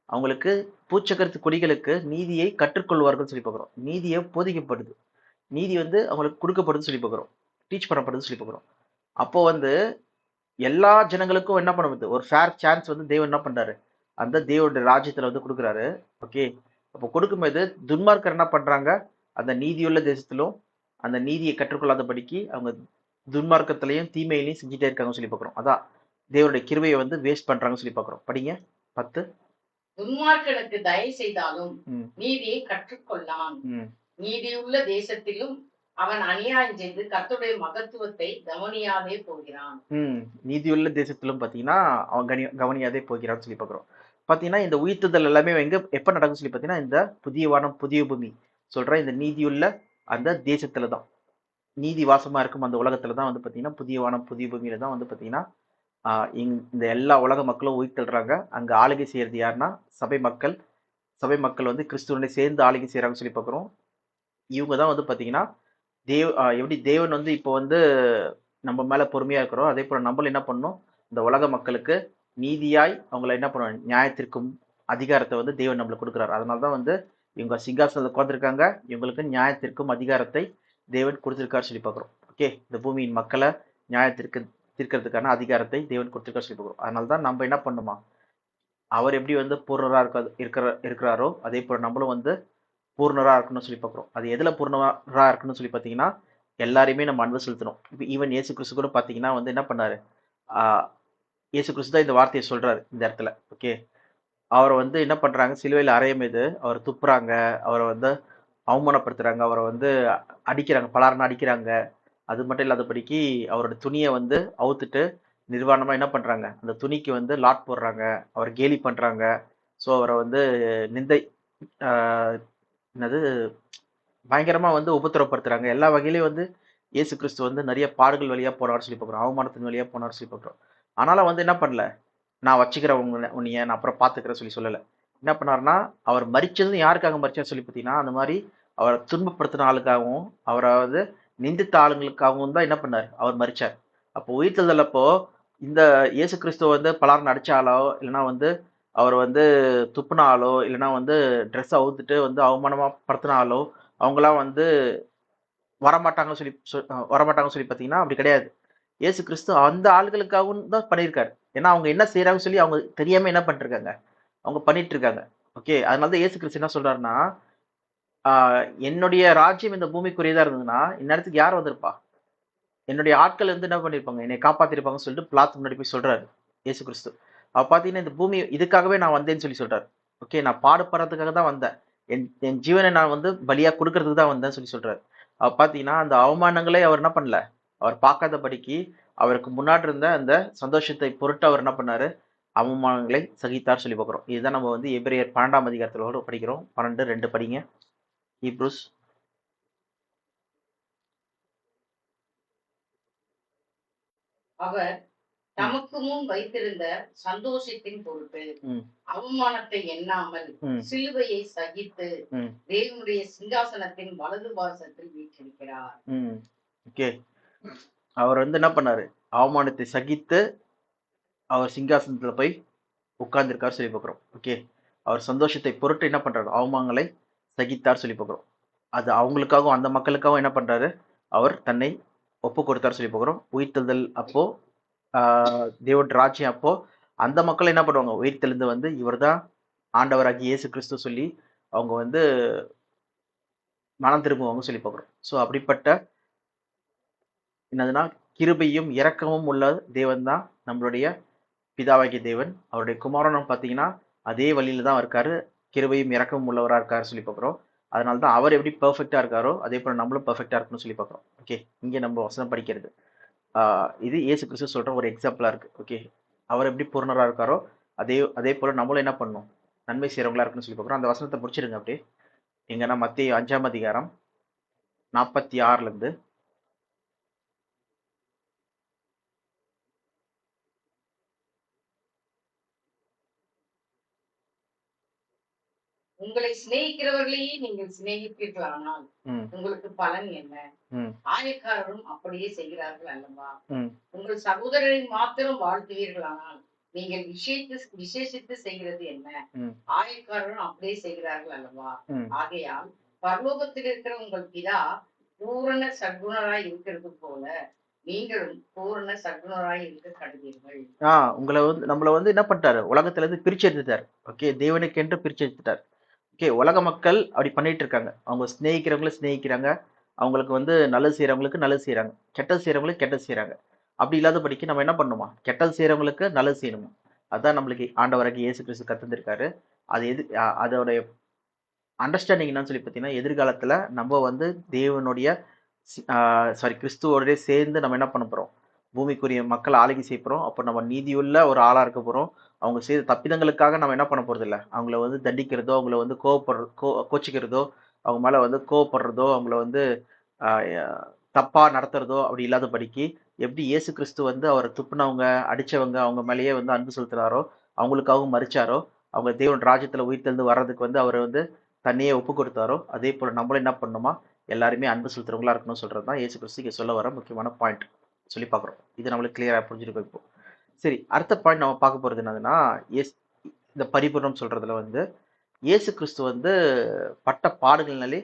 [SPEAKER 1] அவங்களுக்கு பூச்சக்கரத்து கொடிகளுக்கு நீதியை கற்றுக்கொள்வார்கள் சொல்லி பார்க்குறோம். நீதியை போதிக்கப்படுது. நீதி வந்து அவங்களுக்கு கொடுக்கப்படுதுன்னு சொல்லி பார்க்குறோம். டீச் பண்ணப்படுதுன்னு சொல்லி பார்க்குறோம். அப்போ வந்து எல்லா ஜனங்களுக்கும் என்ன பண்ணுது, ஒரு ஃபேர் சான்ஸ் வந்து தேவன் என்ன பண்றாரு, அந்த தேவனுடைய ராஜ்யத்துல வந்து கொடுக்குறாரு. ஓகே, அப்போ கொடுக்கும்போது துன்மார்க்கர் என்ன பண்றாங்க, அந்த நீதியுள்ள தேசத்திலும் அந்த நீதியை கற்றுக்கொள்ளாதபடிக்கு அவங்க துன்மார்க்கத்திலையும் தீமையிலையும் செஞ்சுட்டே இருக்காங்கன்னு சொல்லி பார்க்குறோம். அதான் தேவனுடைய கிருபையை வந்து வேஸ்ட் பண்றாங்கன்னு சொல்லி பார்க்குறோம். படிங்க 10.
[SPEAKER 2] துன்மார்க்கனுக்கு தயை செய்தாலும்
[SPEAKER 1] ம்,
[SPEAKER 2] நீதியை கற்றுக்கொள்ளான்.
[SPEAKER 1] ம்,
[SPEAKER 2] நீதியுள்ள தேசத்திலும் அவன் அநியாயம் செய்து கர்த்தருடைய மகத்துவத்தை கவனியாதே போகிறான்.
[SPEAKER 1] நீதியுள்ள தேசத்திலும் பார்த்தீங்கன்னா அவன் கவனியாதே போகிறான்னு சொல்லி பார்க்குறோம். பார்த்தீங்கன்னா இந்த உயிர்த்துதல் எல்லாமே எங்க எப்போ நடக்கும்னு சொல்லி பார்த்தீங்கன்னா இந்த புதிய வானம் புதிய பூமி சொல்ற இந்த நீதியுள்ள அந்த தேசத்துல தான், நீதி வாசமா இருக்கும் அந்த உலகத்துல தான் வந்து பார்த்தீங்கன்னா புதிய வானம் புதிய பூமியில தான் வந்து பார்த்தீங்கன்னா இந்த எல்லா உலக மக்களும் உயிர்த்தெழுறாங்க. அங்க ஆளுகை செய்யறது யாருன்னா சபை மக்கள். சபை மக்கள் வந்து கிறிஸ்துவனை சேர்ந்து ஆளுகை செய்யறாங்கன்னு சொல்லி பார்க்குறோம். இவங்க தான் வந்து பார்த்தீங்கன்னா எப்படி தேவன் வந்து இப்போ வந்து நம்ம மேல பொறுமையா இருக்கிறோம், அதே போல நம்மளும் என்ன பண்ணணும், இந்த உலக மக்களுக்கு நீதியாய் அவங்கள என்ன பண்ணுவோம், நியாயத்திற்கும் அதிகாரத்தை வந்து தேவன் நம்மளுக்கு கொடுக்குறாரு. அதனால தான் வந்து இவங்க சிங்காசனத்தில் உட்காந்துருக்காங்க, இவங்களுக்கு நியாயத்திற்கும் அதிகாரத்தை தேவன் கொடுத்திருக்காரு சொல்லி பார்க்குறோம். ஓகே, இந்த பூமியின் மக்களை நியாயத்திற்கு தீர்க்கறதுக்கான அதிகாரத்தை தேவன் கொடுத்திருக்காரு சொல்லி பார்க்குறோம். அதனால தான் நம்ம என்ன பண்ணுமா, அவர் எப்படி வந்து பூர்ணரா இருக்கிறாரோ அதே போல நம்மளும் வந்து பூர்ணரா இருக்கணும்னு சொல்லி பார்க்குறோம். அது எதுல பூர்ணரா இருக்கணும்னு சொல்லி பார்த்தீங்கன்னா, எல்லாரையுமே நம்ம அன்பு செலுத்தணும். இப்போ ஈவன் இயேசு கிறிஸ்து கூட பார்த்தீங்கன்னா வந்து என்ன பண்ணாரு, ஆஹ் இயேசு கிறிஸ்து தான் இந்த வார்த்தையை சொல்றாரு இந்த இடத்துல. ஓகே, அவரை வந்து என்ன பண்றாங்க, சிலுவையில் அறையும் போது அவரை துப்புறாங்க, அவரை வந்து அவமானப்படுத்துறாங்க, அவரை வந்து அடிக்கிறாங்க, பலாரன்னு அடிக்கிறாங்க. அது மட்டும் இல்லாதபடிக்கு அவரோட துணியை வந்து அவுத்துட்டு நிர்வாணமா என்ன பண்றாங்க, அந்த துணிக்கு வந்து லாட் போடுறாங்க, அவர் கேலி பண்றாங்க. ஸோ அவரை வந்து நிந்தை ஆஹ் என்னது பயங்கரமா வந்து உபத்திரவப்படுத்துறாங்க. எல்லா வகையிலயும் வந்து இயேசு கிறிஸ்து வந்து நிறைய பாடுகள் வழியா போனார் சொல்லி பார்க்குறோம், அவமானத்தின் வழியா போனார் சொல்லி பார்க்குறோம். ஆனாலும் வந்து என்ன பண்ணல, நான் வச்சுக்கிறேன் உன்னைய நான் அப்புறம் பார்த்துக்கிறேன் சொல்லி சொல்லலை. என்ன பண்ணாருன்னா, அவர் மரிச்சதும் யாருக்காக மரிச்சார் சொல்லி பார்த்தீங்கன்னா, அந்த மாதிரி அவரை துன்பப்படுத்தின ஆளுக்காகவும் அவரை வந்து நிந்தித்த ஆளுங்களுக்காகவும் தான் என்ன பண்ணார், அவர் மரிச்சார். அப்போ உயிர்த்தெழுதல் அப்போ இந்த இயேசு கிறிஸ்துவ வந்து பலார்னு அடிச்சாலோ இல்லைன்னா வந்து அவர் வந்து துப்புனாலோ இல்லைன்னா வந்து ட்ரெஸ் அவுத்துட்டு வந்து அவமானமா படுத்தினாலோ அவங்களாம் வந்து வரமாட்டாங்கன்னு சொல்லி வரமாட்டாங்கன்னு சொல்லி பார்த்தீங்கன்னா அப்படி கிடையாது. இயேசு கிறிஸ்து அந்த ஆளுகளுக்காகவும் தான் பண்ணியிருக்காரு. ஏன்னா அவங்க என்ன செய்யறாங்கன்னு சொல்லி அவங்க தெரியாம என்ன பண்ணிருக்காங்க, அவங்க பண்ணிட்டு இருக்காங்க. ஓகே, அதனால தான் இயேசு கிறிஸ்து என்ன சொல்றாருன்னா, என்னுடைய ராஜ்யம் இந்த பூமிக்குரியதா இருந்ததுன்னா இந்நேரத்துக்கு யார் வந்திருப்பா, என்னுடைய ஆட்கள் வந்து என்ன பண்ணிருப்பாங்க, என்னை காப்பாத்திருப்பாங்கன்னு சொல்லிட்டு பிளாத்து முன்னாடி போய் சொல்றாரு இயேசு கிறிஸ்து. அவ பாத்தீங்கன்னா இந்த பூமி இதுக்காகவே நான் வந்தேன்னு சொல்லி சொல்றாரு. ஓகே, நான் பாடுபடுறதுக்காக தான் வந்தேன், என் ஜீவனை நான் வந்து பலியா கொடுக்கறதுக்கு தான் வந்தேன்னு சொல்லி சொல்றாரு. அவ பாத்தீங்கன்னா அந்த அவமானங்களே அவர் என்ன பண்ணல, அவர் பார்க்காதபடிக்கு அவருக்கு முன்னாடி இருந்த அந்த சந்தோஷத்தை பொருட்டு அவர் என்ன பண்ணாரு, அவமானங்களை சகித்தார் சொல்லி பார்க்கிறோம். இதுதான் நம்ம வந்து எபிரேயர் 12ஆம் அதிகாரத்துல படிக்கிறோம். 12:2 படிங்க. ஹீப்ரூஸ்.
[SPEAKER 2] அவர் தமக்கு முன் வைத்திருந்த சந்தோஷத்தின் பொருட்டு அவமானத்தை எண்ணாமல் சிலுவையை சகித்து தேவனுடைய சிங்காசனத்தின் வலது பாரசத்தில் வீற்றிருக்கிறார்.
[SPEAKER 1] ஓகே, அவர் வந்து என்ன பண்ணாரு, அவமானத்தை சகித்து அவர் சிங்காசனத்துல போய் உட்கார்ந்துருக்காரு சொல்லி பார்க்குறோம். ஓகே, அவர் சந்தோஷத்தை பொருட்டு என்ன பண்றாரு, அவமானங்களை சகித்தார் சொல்லி பார்க்குறோம். அது அவங்களுக்காகவும் அந்த மக்களுக்காகவும் என்ன பண்றாரு, அவர் தன்னை ஒப்பு கொடுத்தார் சொல்லி பார்க்குறோம். உயிர்த்தெழுதல் அப்போ தேவன் ராஜ்யம் அப்போ அந்த மக்கள் என்ன பண்ணுவாங்க, உயிர்த்தெழுந்து வந்து இவர் தான் ஆண்டவராகி இயேசு கிறிஸ்து சொல்லி அவங்க வந்து மனம் திரும்புவாங்க சொல்லி பார்க்குறோம். ஸோ அப்படிப்பட்ட என்னதுன்னா கிருபையும் இரக்கமும் உள்ள தேவன் தான் நம்மளுடைய பிதாவாகிய தேவன். அவருடைய குமாரனும் பார்த்தீங்கன்னா அதே வழியில தான் இருக்காரு, கிருபையும் இரக்கமும் உள்ளவராக இருக்காரு சொல்லி பார்க்குறோம். அதனால தான் அவர் எப்படி பெர்ஃபெக்டா இருக்காரோ அதே போல நம்மளும் பெர்ஃபெக்டா இருக்கணும்னு சொல்லி பார்க்குறோம். ஓகே, இங்கே நம்ம வசனம் படிக்கிறது இது இயேசு கிறிஸ்து சொல்ற ஒரு எக்ஸாம்பிளா இருக்கு. ஓகே, அவர் எப்படி பூர்ணரா இருக்காரோ அதே அதே போல நம்மளும் என்ன பண்ணணும், நன்மை செய்யறவங்களா இருக்குன்னு சொல்லி பார்க்குறோம். அந்த வசனத்தை முடிச்சிருங்க அப்படியே. எங்கன்னா மத்திய 5ஆம் அதிகாரம் 46
[SPEAKER 2] உங்களை சிநேகிக்கிறவர்களையே நீங்கள் சிநேகிப்பீர்களானால் உங்களுக்கு பலன் என்ன? ஆயக்காரரும் அப்படியே செய்கிறார்கள் அல்லவா? உங்கள் சகோதரரை மாத்திரம் வாழ்த்துவீர்களானால் நீங்கள் விசேஷித்து செய்கிறது என்ன? ஆயக்காரரும் அப்படியே செய்கிறார்கள் அல்லவா? ஆகையால் பரலோகத்தில் இருக்கிற உங்கள் பிதா பூரண சற்குணராய் இருக்கிறது போல நீங்களும் பூரண சற்குணராய் இருக்க கடவீர்கள்.
[SPEAKER 1] உங்களை வந்து நம்மள வந்து என்ன பண்ணிட்டாரு, உலகத்துல இருந்து பிரிச்சு எடுத்துட்டாரு. ஓகே, தேவனுக்கு என்று பிரிச்சு எடுத்துட்டாரு. ஓகே, உலக மக்கள் அப்படி பண்ணிட்டு இருக்காங்க. அவங்க சிநேகிக்கிறவங்கள சிநேகிக்கிறாங்க, அவங்களுக்கு வந்து நல்லது செய்யறவங்களுக்கு நல்லது செய்யறாங்க, கெட்டது செய்யறவங்களுக்கு கெட்டது செய்யறாங்க. அப்படி இல்லாதபடிக்கு நம்ம என்ன பண்ணுமா, கெட்டது செய்யறவங்களுக்கு நல்லது செய்யணுமா. அதான் நம்மளுக்கு ஆண்டவராகிய இயேசு கிறிஸ்து கத்துந்திருக்காரு. அது அதோடைய அண்டர்ஸ்டாண்டிங் என்னன்னு சொல்லி பார்த்தீங்கன்னா, எதிர்காலத்துல நம்ம வந்து தேவனுடைய கிறிஸ்துவோட சேர்ந்து நம்ம என்ன பண்ண போறோம், பூமிக்குரிய மக்கள் ஆளுகை செய்ய போறோம். அப்போ நம்ம நீதியுள்ள ஒரு ஆளா இருக்க போறோம். அவங்க செய்த தப்பிதங்களுக்காக நம்ம என்ன பண்ண போறது இல்லை, அவங்கள வந்து தண்டிக்கிறதோ, அவங்கள வந்து கோச்சிக்கிறதோ, அவங்க மேல வந்து கோவப்படுறதோ, அவங்கள வந்து தப்பா நடத்துறதோ அப்படி இல்லாதபடிக்கு, எப்படி இயேசு கிறிஸ்து வந்து அவரை துப்புனவங்க அடிச்சவங்க அவங்க மேலேயே வந்து அன்பு செலுத்துறாரோ, அவங்களுக்காகவும் மறிச்சாரோ, அவங்க தேவன் ராஜ்யத்துல உயிர்த்தெழுந்து வர்றதுக்கு வந்து அவர் வந்து தன்னையே ஒப்பு கொடுத்தாரோ, அதே போல நம்மளும் என்ன பண்ணணுமா, எல்லாருமே அன்பு செலுத்துறவங்களா இருக்கணும்னு சொல்றது தான் இயேசு கிறிஸ்து இங்க சொல்ல வர முக்கியமான பாயிண்ட் சொல்லி பார்க்குறோம். இது நம்மளுக்கு கிளியரா புரிஞ்சிருக்கும் இப்போ. சரி, அடுத்த பாயிண்ட் நம்ம பார்க்க போறது என்னதுன்னா, இந்த பரிபூர்ணம் சொல்றதுல வந்து இயேசு கிறிஸ்து வந்து பட்ட பாடுகள்னாலே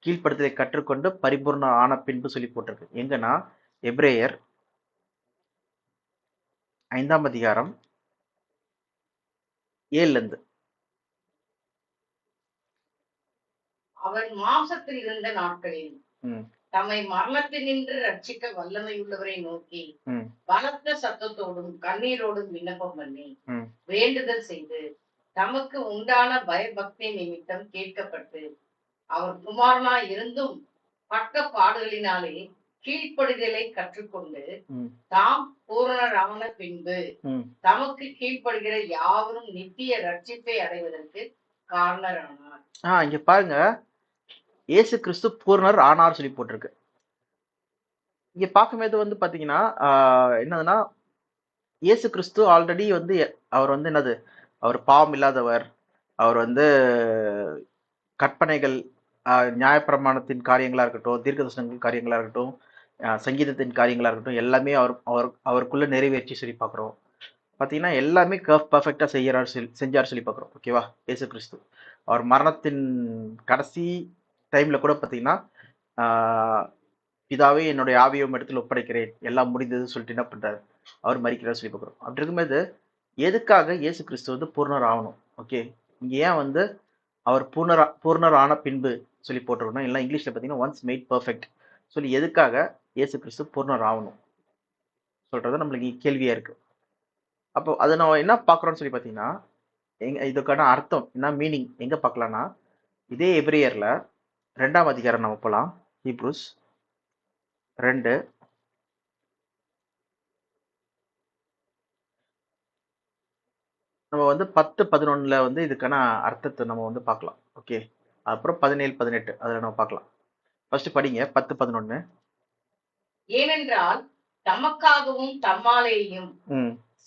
[SPEAKER 1] கீழ்ப்படுத்தலை கற்றுக்கொண்டு பரிபூர்ணம் ஆன பின்பு சொல்லி போட்டிருக்கு. எங்கன்னா எபிரேயர் 5ஆம் அதிகாரம் 7
[SPEAKER 2] அவர் மாம்சத்தில் இருந்த நாட்களில் தம்மை மரணத்தினின்று ரட்சிக்க வல்லமையுள்ளவரை நோக்கி பலத்த சத்தத்தோடும் கண்ணீரோடும் விண்ணப்பம் பண்ணி வேண்டுதல் செய்து தமக்கு உண்டான பயபக்தி நிமித்தம் கேட்கப்பட்டு அவர் குமாரனா இருந்தும் பட்ட பாடுகளினாலே கீழ்ப்படுதலை கற்றுக்கொண்டு தாம் பூரணரான பின்பு தமக்கு கீழ்ப்படுகிற யாவரும் நித்திய ரட்சிப்பை அடைவதற்கு காரணரானார்.
[SPEAKER 1] இங்க பாருங்க, இயேசு கிறிஸ்து பூர்ணர் ஆனார் சொல்லி போட்டிருக்கு. இங்க பார்க்கும்போது வந்து பாத்தீங்கன்னா என்னதுன்னா, இயேசு கிறிஸ்து ஆல்ரெடி வந்து அவர் வந்து என்னது, அவர் பாவம் இல்லாதவர், அவர் வந்து கற்பனைகள் நியாயப்பிரமாணத்தின் காரியங்களா இருக்கட்டும், தீர்க்கதரிசனங்கள் காரியங்களா இருக்கட்டும், சங்கீதத்தின் காரியங்களா இருக்கட்டும், எல்லாமே அவருக்குள்ள நிறைவேற்றி சொல்லி பார்க்குறோம். பார்த்தீங்கன்னா எல்லாமே பர்ஃபெக்டா செஞ்சார் சொல்லி பார்க்குறோம். ஓகேவா, இயேசு கிறிஸ்து அவர் மரணத்தின் கடைசி டைம்ல கூட பார்த்தீங்கன்னா, பிதாவே என்னுடைய ஆவியம் இடத்துல ஒப்படைக்கிறேன், எல்லாம் முடிந்ததுன்னு சொல்லிட்டு என்ன பண்றாரு, அவர் மரிக்கிறார் சொல்லி பார்க்குறோம். அப்படி இருக்கும்போது எதுக்காக இயேசு கிறிஸ்து வந்து பூர்ணர் ஆகணும்? ஓகே, இங்க ஏன் வந்து அவர் பூர்ணர் ஆன பின்பு சொல்லி போட்டிருக்கணும், இல்லை இங்கிலீஷ்ல பார்த்தீங்கன்னா ஒன்ஸ் மேட் பர்ஃபெக்ட் சொல்லி எதுக்காக இயேசு கிறிஸ்து பூர்ணர் ஆகணும் சொல்றது நம்மளுக்கு கேள்வியா இருக்கு. அப்போ அதை நம்ம என்ன பார்க்குறோம்னு சொல்லி பார்த்தீங்கன்னா, இதுக்கான அர்த்தம் என்ன, மீனிங் எங்க பார்க்கலாம்னா, இதே எபிரேயர்ல 2ஆம் அதிகாரம் நம்ம போகலாம். ஹீப்ரூஸ் 2 நம்ம வந்து 10-11 வந்து இதுக்கான அர்த்தத்தை நம்ம வந்து பார்க்கலாம். ஓகே, அப்புறம் 17-18 அதில் நம்ம பார்க்கலாம். ஃபர்ஸ்ட் படிங்க 10-11.
[SPEAKER 2] ஏனென்றால் தமக்காகவும் தம்மாலேயும்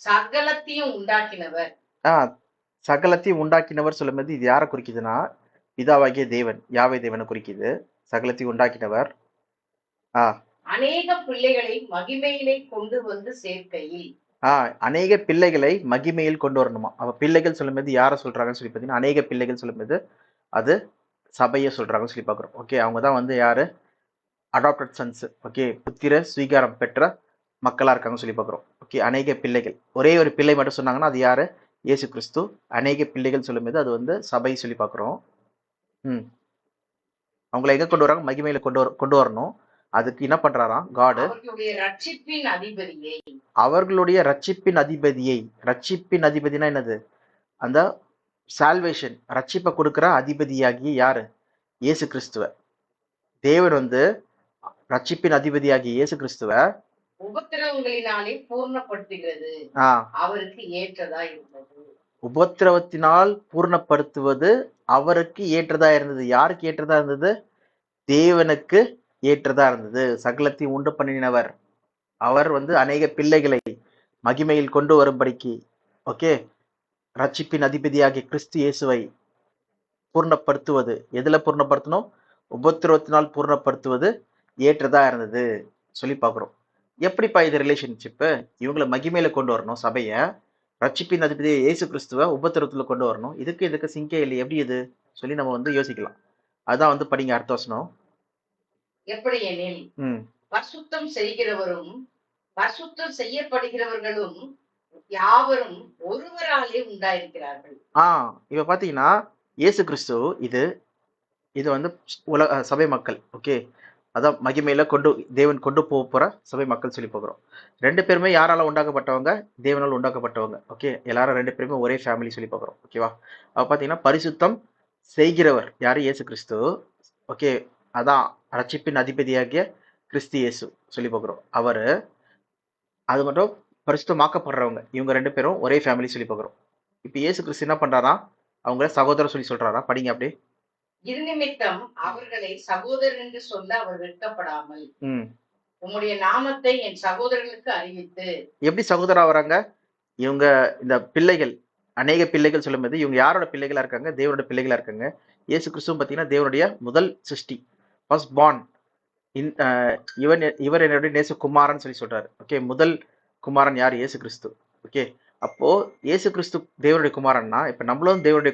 [SPEAKER 2] சகலத்தையும் உண்டாக்கினவர்.
[SPEAKER 1] சகலத்தையும் உண்டாக்கினவர் சொல்லும்போது இது யாரை குறிக்குதுன்னா, பிதாவாகிய தேவன், யாவே தேவனை குறிக்குது. சகலத்தையும் உண்டாக்கினவர்
[SPEAKER 2] அநேக பிள்ளைகளை மகிமையிலே கொண்டு வந்து சேர்க்கையில்.
[SPEAKER 1] அநேக பிள்ளைகளை மகிமையில் கொண்டு வரணுமா. அவ பிள்ளைகள் சொல்லும்போது யாரை சொல்றாங்கன்னு சொல்லி பார்த்தீங்கன்னா, அநேக பிள்ளைகள் சொல்லும்போது அது சபையை சொல்றாங்கன்னு சொல்லி பார்க்குறோம். ஓகே, அவங்க தான் வந்து யாரு, அடாப்டட் சன்ஸ். ஓகே, புத்திர ஸ்வீகாரம் பெற்ற மக்களா இருக்காங்கன்னு சொல்லி பார்க்குறோம். ஓகே, அநேக பிள்ளைகள், ஒரே ஒரு பிள்ளை மட்டும் சொன்னாங்கன்னா அது யாரு, இயேசு கிறிஸ்து. அநேக பிள்ளைகள் சொல்லும்போது அது வந்து சபை சொல்லி பார்க்குறோம். அவங்களை எங்க கொண்டு வராங்க, மகிமையில கொண்டு வரணும். அதுக்கு என்ன பண்றாராம், காட் அவர்களுடைய ரட்சிப்பின் அதிபதியை. ரட்சிப்பின் அதிபதினா என்னது, அந்த சால்வேஷன் ரட்சிப்பை கொடுக்கிற அதிபதியாகிய யாரு, இயேசு கிறிஸ்துவ. தேவன் வந்து ரட்சிப்பின் அதிபதியாகிய இயேசு கிறிஸ்துவ
[SPEAKER 2] உபத்திரவங்களினாலே பூர்ணப்படுத்துகிறது, அவருக்கு ஏற்றதா இருந்தது.
[SPEAKER 1] உபத்திரவத்தினால் பூர்ணப்படுத்துவது அவருக்கு ஏற்றதா இருந்தது. யாருக்கு ஏற்றதா இருந்தது, தேவனுக்கு ஏற்றதா இருந்தது. சகலத்தையும் உண்டு பண்ணினவர் அவர் வந்து அநேக பிள்ளைகளை மகிமையில் கொண்டு வரும்படிக்கு, ஓகே, ரட்சிப்பின் அதிபதியாகிய கிறிஸ்து இயேசுவை பூர்ணப்படுத்துவது, எதுல பூர்ணப்படுத்தணும்? உபத்திரவத்தினால் பூர்ணப்படுத்துவது ஏற்றதா இருந்தது சொல்லி பார்க்குறோம். எப்படிப்பா இது ரிலேஷன்ஷிப்பு? இவங்களை மகிமையில கொண்டு வரணும் சபைய, ரட்சிப்பின் அதிபதி இயேசு கிறிஸ்துவ உபத்திரவத்துல கொண்டு வரணும். இதுக்கு சிங்கே இல்லை, எப்படி இது சொல்லி நம்ம வந்து யோசிக்கலாம். அதான் வந்து படிங்க அடுத்த வசனம்.
[SPEAKER 2] எப்படி எனில் பரிசுத்தம் செய்கிறவரும் பரிசுத்தம் செய்யப்படுகிறவர்களும் யாவரும் ஒருவராலே உண்டாயிருக்கிறார்கள்.
[SPEAKER 1] இப்ப பாத்தீங்கன்னா இயேசு கிறிஸ்து இது வந்து உலக சபை மக்கள். ஓகே, அதான் மகிமையில தேவன் கொண்டு போற சபை மக்கள் சொல்லி போகிறோம். 2 பேருமே யாரால உண்டாக்கப்பட்டவங்க? தேவனால் உண்டாக்கப்பட்டவங்க. ஓகே, எல்லாரும் 2 பேருமே ஒரே ஃபேமிலி சொல்லி போகிறோம். ஓகேவா? அப்ப பாத்தீங்கன்னா பரிசுத்தம் செய்கிறவர் யாரு? இயேசு கிறிஸ்து. ஓகே, அதான் ரட்சிப்பின் அதிபதியாகிய கிறிஸ்து இயேசு சொல்லி போகிறோம். அவரு அது மட்டும் பரிசுத்தமாக்கப்படுறவங்க இவங்க 2 பேரும் ஒரே ஃபேமிலி சொல்லி போகிறோம். இப்ப இயேசு கிறிஸ்து என்ன பண்றாரா? அவங்கள சகோதரர் சொல்லி சொல்றாரா? படிங்க அப்படியே.
[SPEAKER 2] இது நிமித்தம் அவர்களை சகோதரர் என்று சொல்ல அவர் வெட்கப்படாமல் உம்முடைய நாமத்தை என் சகோதரர்களுக்கு அறிவித்து. எப்படி
[SPEAKER 1] சகோதரா வராங்க இவங்க? இந்த பிள்ளைகள், அநேக பிள்ளைகள் சொல்லும்போது இவங்க யாரோட பிள்ளைகளா இருக்காங்க? தேவனோட பிள்ளைகளா இருக்காங்க. இயேசு கிறிஸ்துவும் பாத்தீங்கன்னா தேவனுடைய முதல் சிருஷ்டி, ஃபர்ஸ்ட் பார்ன். இவர் என்னுடைய நேசகுமாரன் சொல்லி சொல்றாரு. ஓகே, முதல் குமாரன் யார்? இயேசு கிறிஸ்து. ஓகே, அப்போ இயேசு கிறிஸ்து தேவனுடைய குமாரன்னா இப்ப நம்மளும் தேவனுடைய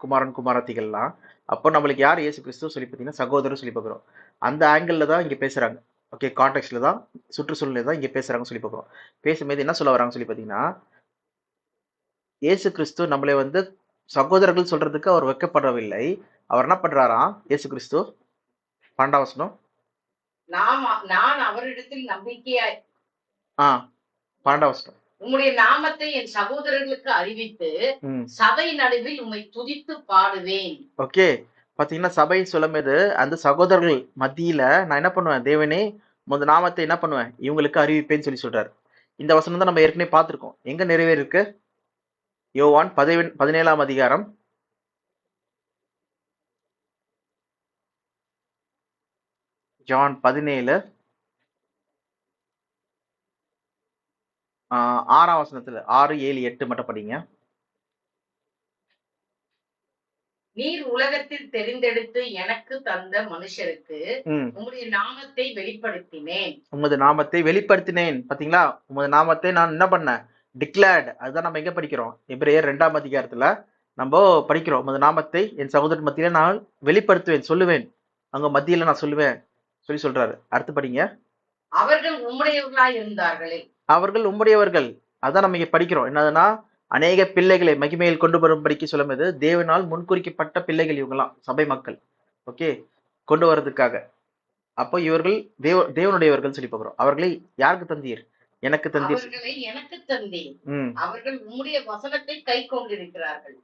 [SPEAKER 1] குமாரன் குமாரத்திகள்லாம். அப்போ நம்மளுக்கு யார் இயேசு கிறிஸ்து சொல்லி பார்த்தீங்கன்னா சகோதரர் சொல்லி பார்க்குறோம். அந்த ஆங்கிள் தான் இங்க பேசுறாங்க. ஓகே, கான்டெக்ட்ல தான், சுற்றுச்சூழலை தான் இங்க பேசுறாங்க சொல்லி பார்க்குறோம். பேசும்போது என்ன சொல்ல வராங்க சொல்லி பார்த்தீங்கன்னா, இயேசு கிறிஸ்து நம்மளை வந்து சகோதரர்கள் சொல்றதுக்கு அவர் வெட்கப்படவில்லை. அவர் என்ன பண்றாராம்? இயேசு கிறிஸ்து 12 வசனம்,
[SPEAKER 2] நான் அவரிடத்தில் நம்பிக்கையாய்
[SPEAKER 1] 12 வசனம்,
[SPEAKER 2] உம்முடைய நாமத்தை என் சகோதரர்களுக்கு அறிவித்து சபை நடுவில் உம்மை துதித்து பாடுவேன்.
[SPEAKER 1] ஓகே, பாத்தீங்கன்னா சபை சொல்லும்போது அந்த சகோதரர்கள் மத்தியில நான் என்ன பண்ணுவேன்? தேவனே உமது நாமத்தை என்ன பண்ணுவேன்? இவங்களுக்கு அறிவிப்பேன்னு சொல்லி சொல்றாரு. இந்த வசனம் தான் நம்ம ஏற்கனவே பார்த்திருக்கோம். எங்க நிறைவேறிருக்கு? யோவான் 17ஆம் அதிகாரம் 17 6ஆம் வசனத்துல 6, 7, 8 மட்டும் படிங்க.
[SPEAKER 2] நீர் உலகத்தில் தெரிந்தெடுத்து எனக்கு தந்த மனுஷருக்கு உம்முடைய நாமத்தை வெளிப்படுத்தினேன்.
[SPEAKER 1] உமது நாமத்தை வெளிப்படுத்தினேன். பாத்தீங்களா? உமது நாமத்தை நான் என்ன பண்ணேன்? டிக்ளேர்ட். அதுதான் நம்ம எங்க படிக்கிறோம்? எபிரேயர் 2ஆம் அதிகாரத்துல நம்ம படிக்கிறோம். உமது நாமத்தை என் சகோதரர் மத்தியில நான் வெளிப்படுத்துவேன், சொல்லுவேன். அங்க மத்தியில நான் சொல்லுவேன் சொல்லி சொல்றாரு. அடுத்து படிங்க.
[SPEAKER 2] அவர்கள் உம்முடையவர்களாய் இருந்தார்களே.
[SPEAKER 1] அவர்கள் உம்முடையவர்கள். அதான் நம்ம இங்க படிக்கிறோம். என்னதுன்னா, அநேக பிள்ளைகளை மகிமையில் கொண்டு வரும்படிக்கு சொல்லும்போது தேவனால் முன்குறிக்கப்பட்ட பிள்ளைகள் இவங்கெல்லாம் சபை மக்கள். ஓகே, கொண்டு வர்றதுக்காக. அப்போ இவர்கள் தேவனுடையவர்கள் சொல்லி பார்க்கிறோம். அவர்களை யாருக்கு தந்தீர்? எனக்கு தந்தீர்.
[SPEAKER 2] எனக்கு தந்தீர். அவர்கள் உம்முடைய வசனத்தை கை கொண்டிருக்கிறார்கள்.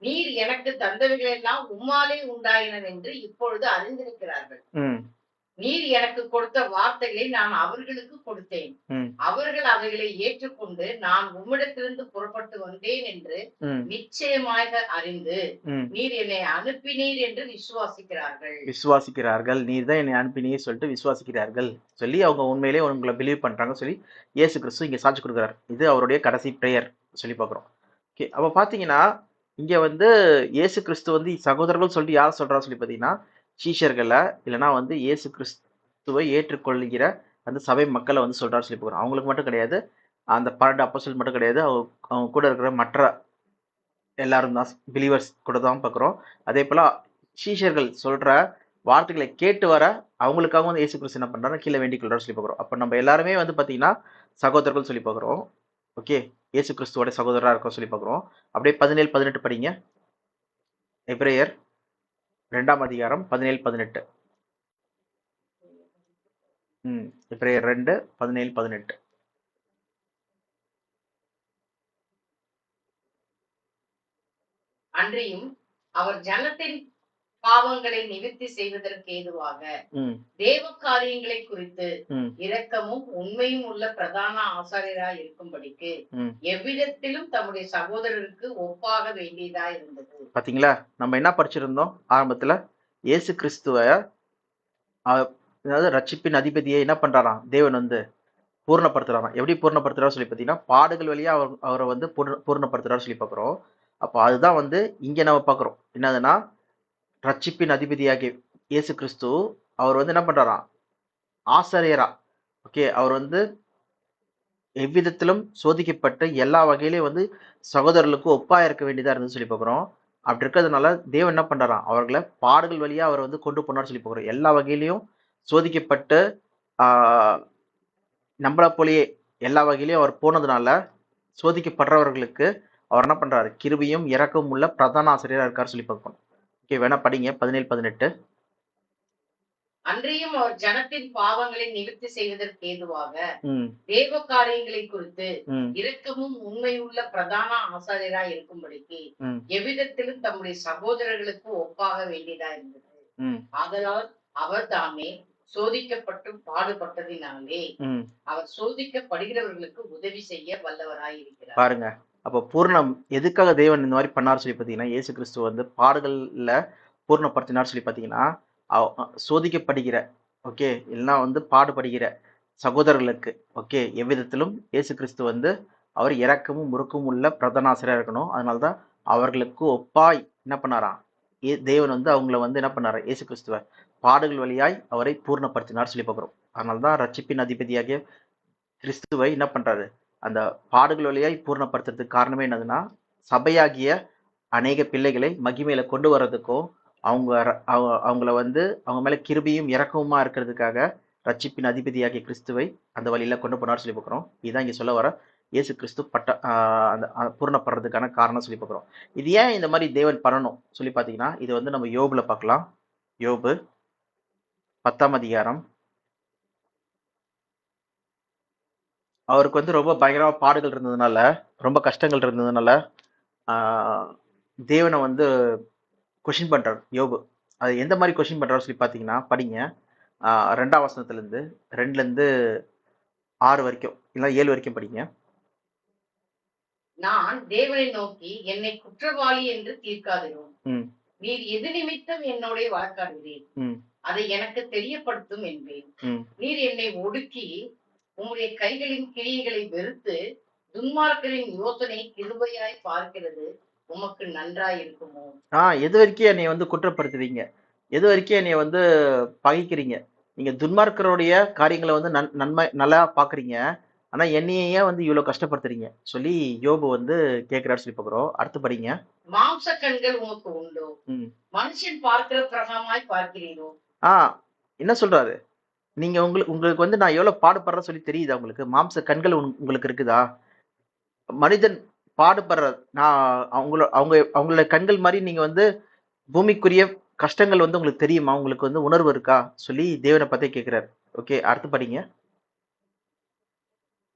[SPEAKER 2] நீர் எனக்கு தந்தவைகள் எல்லாம் உம்மாலே உண்டாயின என்று இப்பொழுது அறிந்திருக்கிறார்கள். நீர் எனக்கு கொடுத்த வார்த்தைகளை நான் அவர்களுக்கு கொடுத்தேன். அவர்கள் அவைகளை ஏற்றுக்கொண்டு நான் உம்மிடத்திலிருந்து புறப்பட்டு வந்தேன் என்று நிச்சயமாக அறிந்து நீர் என்னை அனுப்பினீர் என்று
[SPEAKER 1] விசுவாசிக்கிறார்கள். நீர் தான் என்னை அனுப்பினீர் சொல்லிட்டு விசுவாசிக்கிறார்கள் சொல்லி அவங்க உண்மையிலே உங்களை பிலீவ் பண்றாங்க சொல்லி இயேசு கிறிஸ்து இங்க சாட்சி கொடுக்குறாரு. இது அவருடைய கடைசி பிரேயர் சொல்லி பாக்குறோம். ஓகே, அப்ப பாத்தீங்கன்னா இங்க வந்து இயேசு கிறிஸ்து வந்து சகோதரர்கள் சொல்லிட்டு யார் சொல்றா சொல்லி பாத்தீங்கன்னா சீஷர்களை, இல்லைன்னா வந்து இயேசு கிறிஸ்துவை ஏற்றுக்கொள்கிற அந்த சபை மக்களை வந்து சொல்றாரு சொல்லி போகிறோம். அவங்களுக்கு மட்டும் கிடையாது, அந்த 12 அப்போஸ்தலர் மட்டும் கிடையாது, அவங்க கூட இருக்கிற மற்ற எல்லாரும் தான் பிலீவர்ஸ் கூட தான் பார்க்குறோம். அதே போல சீஷர்கள் சொல்ற வார்த்தைகளை கேட்டு வர அவங்களுக்காக வந்து இயேசு கிறிஸ்து என்ன பண்றாரு? கீழே வேண்டிக் கொள்றாரு சொல்லி பார்க்குறோம். அப்போ நம்ம எல்லாருமே வந்து பார்த்தீங்கன்னா சகோதரர்கள் சொல்லி பார்க்குறோம். ஓகே, இயேசு கிறிஸ்துவோட சகோதரராக இருக்கோம் சொல்லி பார்க்குறோம். அப்படியே 17, 18 படிங்க. எபிரேயர் 2ஆம் அதிகாரம் 17, 18. எபிரேயர் 2, 17, 18.
[SPEAKER 2] அன்றியும் அவர் ஜனத்தின் பாவங்களை நிவர்த்தி செய்வதற்கு ஏதுவாக தேவ காரியங்களை குறித்து இரக்கமும் உண்மையும் உள்ள பிரதான ஆசாரியராய் இருக்கும்படிக்கு எவ்விதத்திலும் தம்முடைய சகோதரருக்கு ஒப்பாக வேண்டியதா இருந்தது.
[SPEAKER 1] பாத்தீங்களா? நம்ம என்ன படிச்சிருந்தோம் ஆரம்பத்துல? இயேசு கிறிஸ்துவ, அதாவது ரட்சிப்பின் அதிபதியை என்ன பண்றாராம்? தேவன் வந்து பூர்ணப்படுத்துறாராம். எப்படி பூர்ணப்படுத்துறாரு சொல்லி பாத்தீங்கன்னா பாடுகள் வழியா அவரை வந்து பூர்ணப்படுத்துறாரு சொல்லி பாக்குறோம். அப்போ அதுதான் வந்து இங்க நம்ம பாக்குறோம். என்னதுன்னா ரட்சிப்பின் அதிபதியாகிய இயேசு கிறிஸ்து அவர் வந்து என்ன பண்றாராம்? ஆசாரியரா, ஓகே, அவர் வந்து எவ்விதத்திலும் சோதிக்கப்பட்டு எல்லா வகையிலையும் வந்து சகோதரர்களுக்கு ஒப்பா இருக்க வேண்டியதா இருந்து சொல்லி பார்க்குறோம். அப்படி இருக்கிறதுனால தேவன் என்ன பண்றாராம்? அவர்களை பாடுகள் வழியா அவர் வந்து கொண்டு போனார் சொல்லி பார்க்குறோம். எல்லா வகையிலையும் சோதிக்கப்பட்டு ஆஹ் நம்மள போலயே எல்லா வகையிலையும் அவர் போனதுனால சோதிக்கப்படுறவர்களுக்கு அவர் என்ன பண்றாரு? கிருபையும் இரக்கமும் உள்ள பிரதான ஆசிரியரா இருக்காரு சொல்லி பார்க்கணும். ஓகே, வேணா படிங்க 17-18.
[SPEAKER 2] அன்றியும் அவர் ஜனத்தின் பாவங்களை நிவர்த்தி செய்வதற்கு ஏதுவாக
[SPEAKER 1] ம்
[SPEAKER 2] தேவ காரியங்களை குறித்து
[SPEAKER 1] ம்
[SPEAKER 2] இரக்கமும் உண்மையுள்ள பிரதான ஆசாரியராய் இருக்கும்படிக்கு
[SPEAKER 1] ம்
[SPEAKER 2] எவ்விதத்திலும் தம்முடைய சகோதரர்களுக்கு ஒப்பாக வேண்டியதா இருந்தது.
[SPEAKER 1] ம்
[SPEAKER 2] ஆதலால் அவர் தாமே சோதிக்கப்பட்டு பாடுபட்டதினாலே
[SPEAKER 1] ம்
[SPEAKER 2] அவர் சோதிக்கப்படுகிறவர்களுக்கு உதவி செய்ய வல்லவராய் இருக்கிறார்.
[SPEAKER 1] பாருங்க, அப்ப பூர்ணம் எதுக்காக தேவன் இந்த மாதிரி பண்ணார் சொல்லி பார்த்தீங்கன்னா, இயேசு கிறிஸ்து வந்து பாடுகள்ல பூர்ணப்படுத்தினார் சொல்லி பார்த்தீங்கன்னா, சோதிக்கப்படுகிற, ஓகே, இல்லைன்னா வந்து பாடுபடுகிற சகோதரர்களுக்கு, ஓகே, எவ்விதத்திலும் இயேசு கிறிஸ்து வந்து அவர் இரக்கமும் முறுக்கும் உள்ள பிரதானாசிரியர் இருக்கணும். அதனால தான் அவர்களுக்கு ஒப்பாய் என்ன பண்ணாராம்? தேவன் வந்து அவங்கள வந்து என்ன பண்ணாரா? இயேசு கிறிஸ்துவ பாடுகள் வழியாய் அவரை பூர்ணப்படுத்தினார் சொல்லி பார்க்குறோம். அதனால தான் ரட்சிப்பின் அதிபதியாகிய கிறிஸ்துவை என்ன பண்றாரு? அந்த பாடுகள் வழியாய் பூர்ணப்படுத்துறதுக்கு காரணமே என்னதுன்னா, சபையாகிய அநேக பிள்ளைகளை மகிமையில கொண்டு வர்றதுக்கும், அவங்க அவங்கள வந்து அவங்க மேல கிருபையும் இரக்கமுமா இருக்கிறதுக்காக ரட்சிப்பின் அதிபதியாகிய கிறிஸ்துவை அந்த வழியில கொண்டு போனார் சொல்லி பார்க்கிறோம். இதுதான் இங்க சொல்ல வர இயேசு கிறிஸ்து அந்த பூர்ணப்படுறதுக்கான காரணம் சொல்லி பார்க்கிறோம். இது ஏன் இந்த மாதிரி தேவன் பண்ணணும் சொல்லி பார்த்தீங்கன்னா, இது வந்து நம்ம யோபுல பார்க்கலாம். யோபு 10ஆம் அதிகாரம். அவருக்கு வந்து ரொம்ப பயங்கரமா பாடுகள் இருந்ததுனால, ரொம்ப கஷ்டங்கள் இருந்ததுனால, ஆஹ் தேவனை வந்து கொஷின் பண்றார் யோபு. அது எந்த மாதிரி கொஷின் பண்றாரு சொல்லி பார்த்தீங்கன்னா, படிங்க. 2ஆம் வசனத்துல இருந்து 2ல இருந்து 6 வரைக்கும், இல்ல 7 வரைக்கும் படிங்க.
[SPEAKER 2] நான் தேவனை நோக்கி என்னை குற்றவாளி என்று தீர்க்காதிரும்.
[SPEAKER 1] ம்
[SPEAKER 2] நீர் எது நிமித்தம் என்னோட வழக்காடுகிறீர்?
[SPEAKER 1] ம்
[SPEAKER 2] அதை எனக்கு தெரியப்படுத்தும் என்பேன்.
[SPEAKER 1] ம்
[SPEAKER 2] நீர் என்னை ஒடுக்கி உம்முடைய கைகளின் கிரியைகளை வெறுத்து துன்மார்க்கரின் யோசனை கிருபையாய் பார்க்கிறது உமக்கு நன்றாய் இருக்குமோ?
[SPEAKER 1] எது வரைக்கும் என்னை வந்து குற்றப்படுத்துறீங்க? எது வரைக்கும் என்னை வந்து பகைக்கிறீங்க? நீங்க துன்மார்க்கருடைய காரியங்களை வந்து நன்மை நல்லா பாக்குறீங்க. ஆனா என்னையே ஏன் வந்து இவ்வளவு கஷ்டப்படுத்துறீங்க சொல்லி யோபு வந்து கேட்கிறாரு சொல்லி பார்க்கிறோம். அடுத்து படிங்க.
[SPEAKER 2] மாம்ச கண்கள் உமக்கு உண்டோ?
[SPEAKER 1] ம்
[SPEAKER 2] மனுஷன் பார்க்கிற பிரகாரமாய் பார்க்கிறீரோ?
[SPEAKER 1] என்ன சொல்றாரு? நீங்க உங்களுக்கு உங்களுக்கு வந்து நான் எவ்வளவு பாடுபடுறேன்னு சொல்லி தெரியுதா உங்களுக்கு? மாம்ச கண்கள் உங்களுக்கு இருக்குதா? மனிதன் பாடுபடுற, நான் அவங்களோட கண்கள் மாதிரி நீங்க வந்து பூமிக்குரிய கஷ்டங்கள் வந்து உங்களுக்கு தெரியுமா? உங்களுக்கு வந்து உணர்வு இருக்கா சொல்லி தேவனை பத்தி கேட்கிறாரு. ஓகே, அடுத்து படிங்க.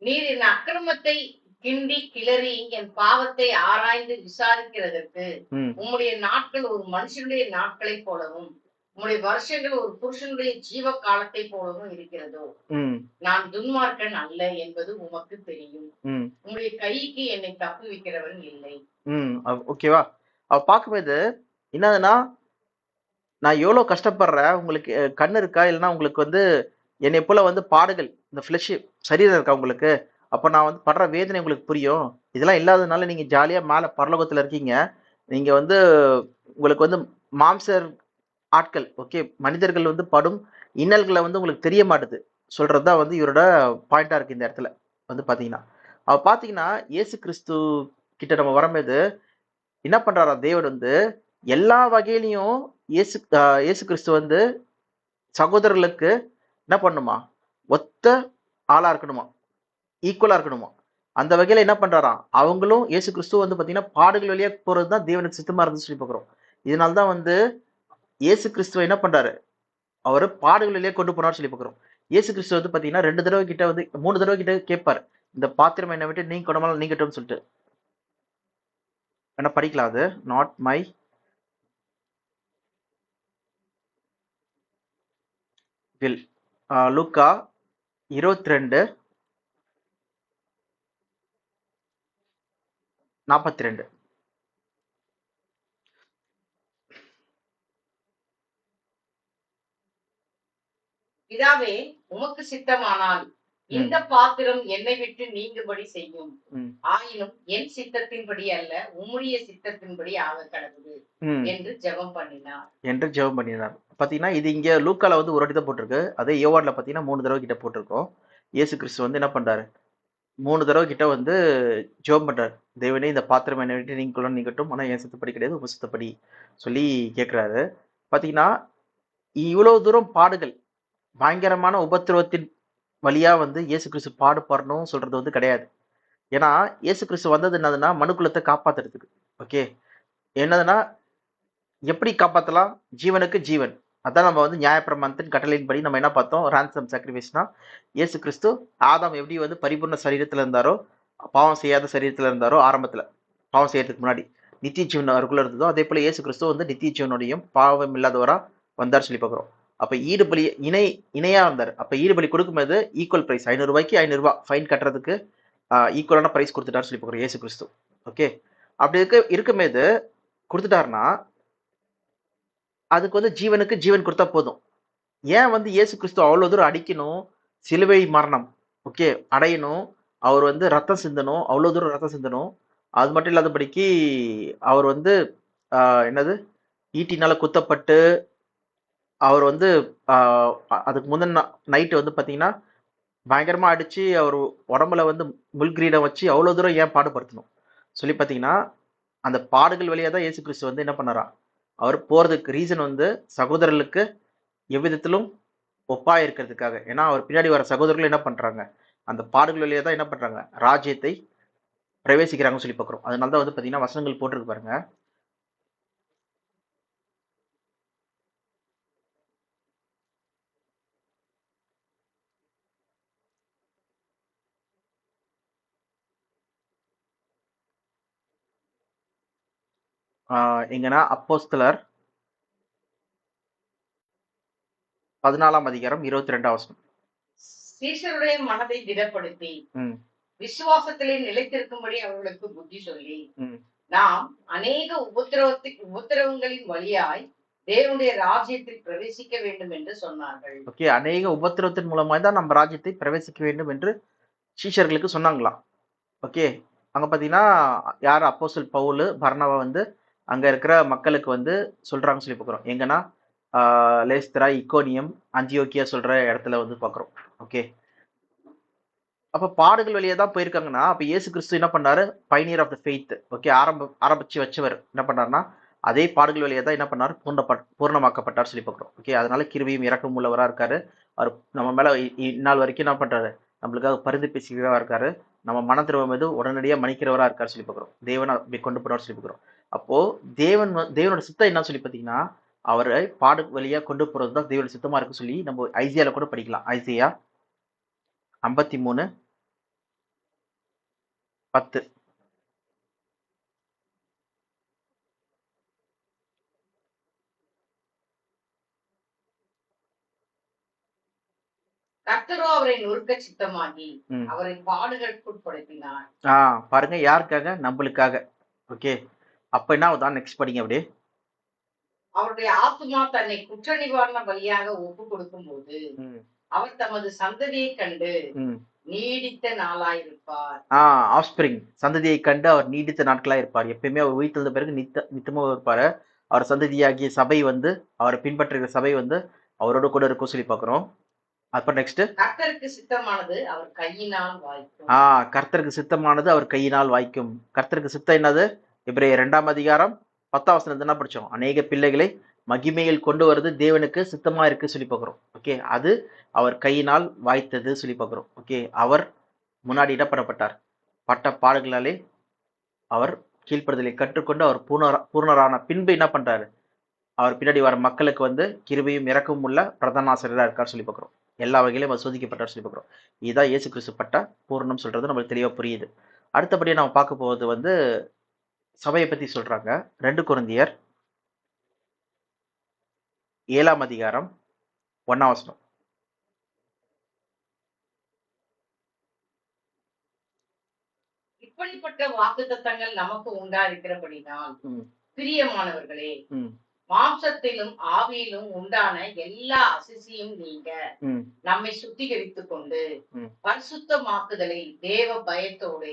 [SPEAKER 2] நீர் என் அக்கிரமத்தை கிண்டி கிளறி என் பாவத்தை ஆராய்ந்து விசாரிக்கிறதற்கு
[SPEAKER 1] ம்
[SPEAKER 2] உம்முடைய நாட்கள் ஒரு மனுஷனுடைய நாட்களைப் போலவும் உம்முடைய வருஷங்கள் ஒரு புருஷனுடைய ஜீவ காலத்தை போலவும் இருக்கிறதோ?
[SPEAKER 1] ம்
[SPEAKER 2] நான் துன்மார்க்கன் அல்ல என்பது உமக்கு தெரியும்.
[SPEAKER 1] ம்
[SPEAKER 2] உம்முடைய கைக்கு என்னை தப்புவிக்கிறவன் இல்லை.
[SPEAKER 1] ஓகேவா? அவ பார்க்கும்போது என்னதுன்னா, நான் எவ்வளவு கஷ்டப்படுறேன், உங்களுக்கு கண்ணு இருக்கா? இல்லைன்னா உங்களுக்கு வந்து என்னை போல வந்து பாடுகள், இந்த ஃபிளஷ் சரீரம் இருக்கா உங்களுக்கு? அப்ப நான் வந்து படுற வேதனை உங்களுக்கு புரியும். இதெல்லாம் இல்லாததுனால நீங்க ஜாலியா மேல பரலோகத்துல இருக்கீங்க. நீங்க வந்து உங்களுக்கு வந்து மாம்சர் ஆட்கள், ஓகே, மனிதர்கள் வந்து படும் இன்னல்களை வந்து உங்களுக்கு தெரிய மாட்டுது சொல்றதுதான் வந்து இவரோட பாயிண்டா இருக்கு இந்த இடத்துல வந்து பாத்தீங்கன்னா. அவ பாத்தீங்கன்னா இயேசு கிறிஸ்து கிட்ட நம்ம வரும்போது என்ன பண்றாரா தேவன் வந்து எல்லா வகையிலையும் இயேசு கிறிஸ்து வந்து சகோதரர்களுக்கு என்ன பண்ணுமா? ஒத்த ஆளா இருக்கணுமா, ஈக்குவலா இருக்கணுமா. அந்த வகையில என்ன பண்றாராம்? அவங்களும் இயேசு கிறிஸ்து வந்து பாத்தீங்கன்னா பாடுகள் வழியா போறதுதான் தேவனுக்கு சித்தமா இருந்து சொல்லி பார்க்கிறோம். இதனால்தான் வந்து இயேசு கிறிஸ்துவ என்ன பண்றாரு? அவரு பாடுகள் வழியா கொண்டு போனார் சொல்லி பார்க்கிறோம். இயேசு கிறிஸ்து வந்து பாத்தீங்கன்னா 2 தடவை கிட்ட வந்து 3 தடவை கிட்ட கேட்பாரு. இந்த பாத்திரம் என்னை விட்டு நீங்க கொடாமல் நீங்கட்டும்னு சொல்லிட்டு. வேணா படிக்கலாம் அது. Not my will. லூக்கா 22:42.
[SPEAKER 2] பிதாவே, உமக்கு சித்தமானால் இந்த பாத்திரம் என்னை விட்டு நீங்கும்படி செய்யும். ஆயினும் என் சித்தத்தின்படி அல்ல, உம்முடைய சித்தத்தின்படி ஆக கடவுது என்று ஜெபம் பண்ணினார்.
[SPEAKER 1] பாத்தீங்கன்னா இது இங்க லூக்கால வந்து ஒரு வாட்டி தான் போட்டிருக்கு. அதே யோவான்ல பாத்தீங்கன்னா 3 தடவை கிட்ட போட்டிருக்கோம். இயேசு கிறிஸ்து வந்து என்ன பண்றாரு, 3 தடவை கிட்ட வந்து ஜெபம் பண்றாரு. தேவனே இந்த பாத்திரம் என்னை விட்டு நீங்கட்டும், ஆனா என் சித்தப்படி கிடையாது, உங்க சித்தப்படி சொல்லி கேட்கிறாரு. பாத்தீங்கன்னா இவ்வளவு தூரம் பாடுகள், பயங்கரமான உபத்திரவத்தின் வழியா வந்து இயேசு கிறிஸ்து பாடுபடணும் சொல்றது வந்து கிடையாது. ஏன்னா இயேசு கிறிஸ்து வந்தது என்னதுன்னா மனுக்குலத்தை காப்பாத்துறதுக்கு. ஓகே, என்னதுன்னா எப்படி காப்பாத்தலாம்? ஜீவனுக்கு ஜீவன். அதான் நம்ம வந்து நியாயப்பிரமாணத்தின் கட்டளையின்படி நம்ம என்ன பார்த்தோம்? ரான்சம் சாக்ரிஃபைஸ்னா இயேசு கிறிஸ்து ஆதாம் எப்படி வந்து பரிபூர்ண சரீரத்துல இருந்தாரோ, பாவம் செய்யாத சரீரத்துல இருந்தாரோ ஆரம்பத்துல, பாவம் செய்யறதுக்கு முன்னாடி நித்திய ஜீவன் அவருக்குள்ள இருந்ததோ, அதே போல இயேசு கிறிஸ்து வந்து நித்திய ஜீவனுடையும் பாவம் இல்லாதவரா வந்தார் சொல்லி பார்க்கிறோம். அப்ப ஈடுபலி இணையா வந்தார். அப்ப ஈடுபலி கொடுக்கும்போது ஈக்குவல் பிரைஸ், 500 ரூபாய்க்கு 500 ரூபாய் ஃபைன் கட்டுறதுக்கு ஈக்குவலான பிரைஸ் கொடுத்துட்டாரு சொல்லி பார்க்கிறோம் இயேசு கிறிஸ்து. ஓகே, அப்படி இருக்கும்போது கொடுத்துட்டாருன்னா அதுக்கு வந்து ஜீவனுக்கு ஜீவன் கொடுத்தா போதும். ஏன் வந்து இயேசு கிறிஸ்து அவ்வளவு தூரம் அடிக்கணும், சிலுவை மரணம் ஓகே அடையணும், அவர் வந்து ரத்தம் சிந்தணும், அவ்வளவு தூரம் ரத்தம் சிந்தணும். அது மட்டும் இல்லாதபடிக்கு அவர் வந்து என்னது ஈட்டினால குத்தப்பட்டு அவர் வந்து அதுக்கு முந்தின நைட்டு வந்து பாத்தீங்கன்னா பயங்கரமா அடிச்சு அவர் உடம்புல வந்து முள்கிரீடம் வச்சு அவ்வளவு தூரம் ஏன் பாடுபடுத்தணும் சொல்லி பாத்தீங்கன்னா அந்த பாடுகள் வழியா தான் இயேசு கிறிஸ்து வந்து என்ன பண்ணாரா, அவர் போறதுக்கு ரீசன் வந்து சகோதரர்களுக்கு எவ்விதத்திலும் ஒப்பா இருக்கிறதுக்காக. ஏன்னா அவர் பின்னாடி வர சகோதரர்கள் என்ன பண்றாங்க, அந்த பாடுகள் வழியா தான் என்ன பண்றாங்க, ராஜ்யத்தை பிரவேசிக்கிறாங்கன்னு சொல்லி பார்க்கிறோம். அதனாலதான் வந்து பாத்தீங்கன்னா வசனங்கள் போட்டிருக்கு பாருங்க. எங்கன்னா அப்போஸ்தலர் 14ஆம் அதிகாரம் 22ஆம் வசனம்.
[SPEAKER 2] சீஷருடைய மனதை திடப்படுத்தி விசுவாசத்திலே நிலைத்திருக்கும்படி அவர்களுக்கு புத்தி சொல்லி, நாம் அநேக உபத்திரவங்களின் வழியாய் தேவனுடைய ராஜ்யத்தில் பிரவேசிக்க வேண்டும் என்று சொன்னார்கள்.
[SPEAKER 1] ஓகே, அநேக உபத்திரவத்தின் மூலமாய் தான் நம்ம ராஜ்யத்தை பிரவேசிக்க வேண்டும் என்று சீஷர்களுக்கு சொன்னாங்களாம். ஓகே, அங்க பாத்தீங்கன்னா யார் அப்போஸ்தலர் பவுல் பர்னபா வந்து அங்க இருக்கிற மக்களுக்கு வந்து சொல்றாங்கன்னு சொல்லி பார்க்கிறோம். எங்கன்னா லேஸ்திரா, இக்கோனியம், அந்தியோக்கியா சொல்ற இடத்துல வந்து பாக்குறோம். ஓகே, அப்ப பாடுகள் வழியா தான் போயிருக்காங்கன்னா அப்ப இயேசு கிறிஸ்து என்ன பண்ணாரு, pioneer of the faith. Okay, ஆரம்பிச்சு வச்சவர் என்ன பண்ணாருன்னா அதே பாடுகள் வழியா தான் என்ன பண்ணாரு, பூர்ணமாக்கப்பட்டார் சொல்லி பார்க்கிறோம். ஓகே, அதனால கிருபையும் இரக்கம் உள்ளவரா இருக்காரு. அவர் நம்ம மேல இந்நாள் வரைக்கும் என்ன பண்றாரு, நம்மளுக்காக பரிந்து பேசுகிறவரா இருக்காரு. நம்ம மன திரும்ப மீது உடனடியா மன்னிக்கிறவரா இருக்காரு சொல்லி பார்க்கிறோம். தேவனை அப்படி கொண்டு போறாரு சொல்லி பார்க்கிறோம். அப்போ தேவனோட சித்தம் என்ன சொல்லி பாத்தீங்கன்னா அவரை பாடு வழியா கொண்டு போறதுதான் தேவனோட சித்தமா இருக்கு சொல்லி நம்ம ஐசியால கூட படிக்கலாம். ஐசியா 53:10.
[SPEAKER 2] கர்த்தரோ அவரை நொறுக்க சித்தமாகி அவரை பாடுகளுக்குட்படுத்தினார்.
[SPEAKER 1] பாருங்க, யாருக்காக? நம்மளுக்காக. ஓகே, அப்ப என்ன ஆகுதான், நெக்ஸ்ட் படிங்க அப்படியே.
[SPEAKER 2] அவருடைய ஆத்மா தன்னை குற்ற நிவாரண பலியாக ஒப்பு கொடுக்கும் போது அவர் தமது சந்ததியை கண்டு நீடித்த நாளாயிருப்பார்.
[SPEAKER 1] ஆஃப்ஸ்பிரிங் சந்ததியை கண்டு அவர் நீடித்த நாட்களா இருப்பார். எப்பயுமே அவர் உயிர்த்தெழுந்த பிறகு நித்தமா இருப்பாரு. அவர் சந்ததியாகிய சபை வந்து அவரை பின்பற்றுகிற சபை வந்து அவரோட கூட இருக்கும் சொல்லி பாக்குறோம். அப்ப நெக்ஸ்ட்,
[SPEAKER 2] கர்த்தருக்கு சித்தமானது அவர் கையினால் வாய்க்கும்.
[SPEAKER 1] கர்த்தருக்கு சித்தமானது அவர் கையினால் வாய்க்கும். கர்த்தருக்கு சித்தம் என்னது? எபிரேயர் 2ஆம் அதிகாரம் 10ஆம் வசனத்துல என்ன படிச்சோம்? அநேக பிள்ளைகளை மகிமையில் கொண்டு வருது தேவனுக்கு சித்தமா இருக்கு சொல்லி பார்க்கிறோம். ஓகே, அது அவர் கையினால் வாய்த்தது சொல்லி பார்க்கிறோம். ஓகே, அவர் முன்னாடி இடப்படப்பட்டார். பட்ட பாடுகளாலே அவர் கீழ்ப்படுதலை கற்றுக்கொண்டு அவர் பூர்ணரான பின்பு என்ன பண்றாரு, அவர் பின்னாடி வர மக்களுக்கு வந்து கிருபையும் இரக்கமும் உள்ள பிரதான ஆசிரியரா இருக்கார் சொல்லி பார்க்கிறோம். எல்லா வகையிலும் அவர் சோதிக்கப்பட்டார் சொல்லி பார்க்கிறோம். இதுதான் இயேசு கிறிஸ்து பட்ட பூர்ணம் சொல்றது நம்மளுக்கு தெளிவா புரியுது. அடுத்தபடியே நம்ம பார்க்க போவது வந்து சபையை பத்தி சொல்றாங்க. 2 கொரிந்தியர் 7ஆம் அதிகாரம் 1ஆம் வசனம்.
[SPEAKER 2] இப்படிப்பட்ட வாக்குத்தத்தங்கள் நமக்கு உண்டா இருக்கிறபடினால் பிரியமானவர்களே, மாம்சத்திலும் ஆவியிலும் உண்டான எல்லா அசிசியும் நீங்க நம்மை சுத்திகரித்துக் கொண்டு பரிசுத்தமாக்குதலை தேவ பயத்தோட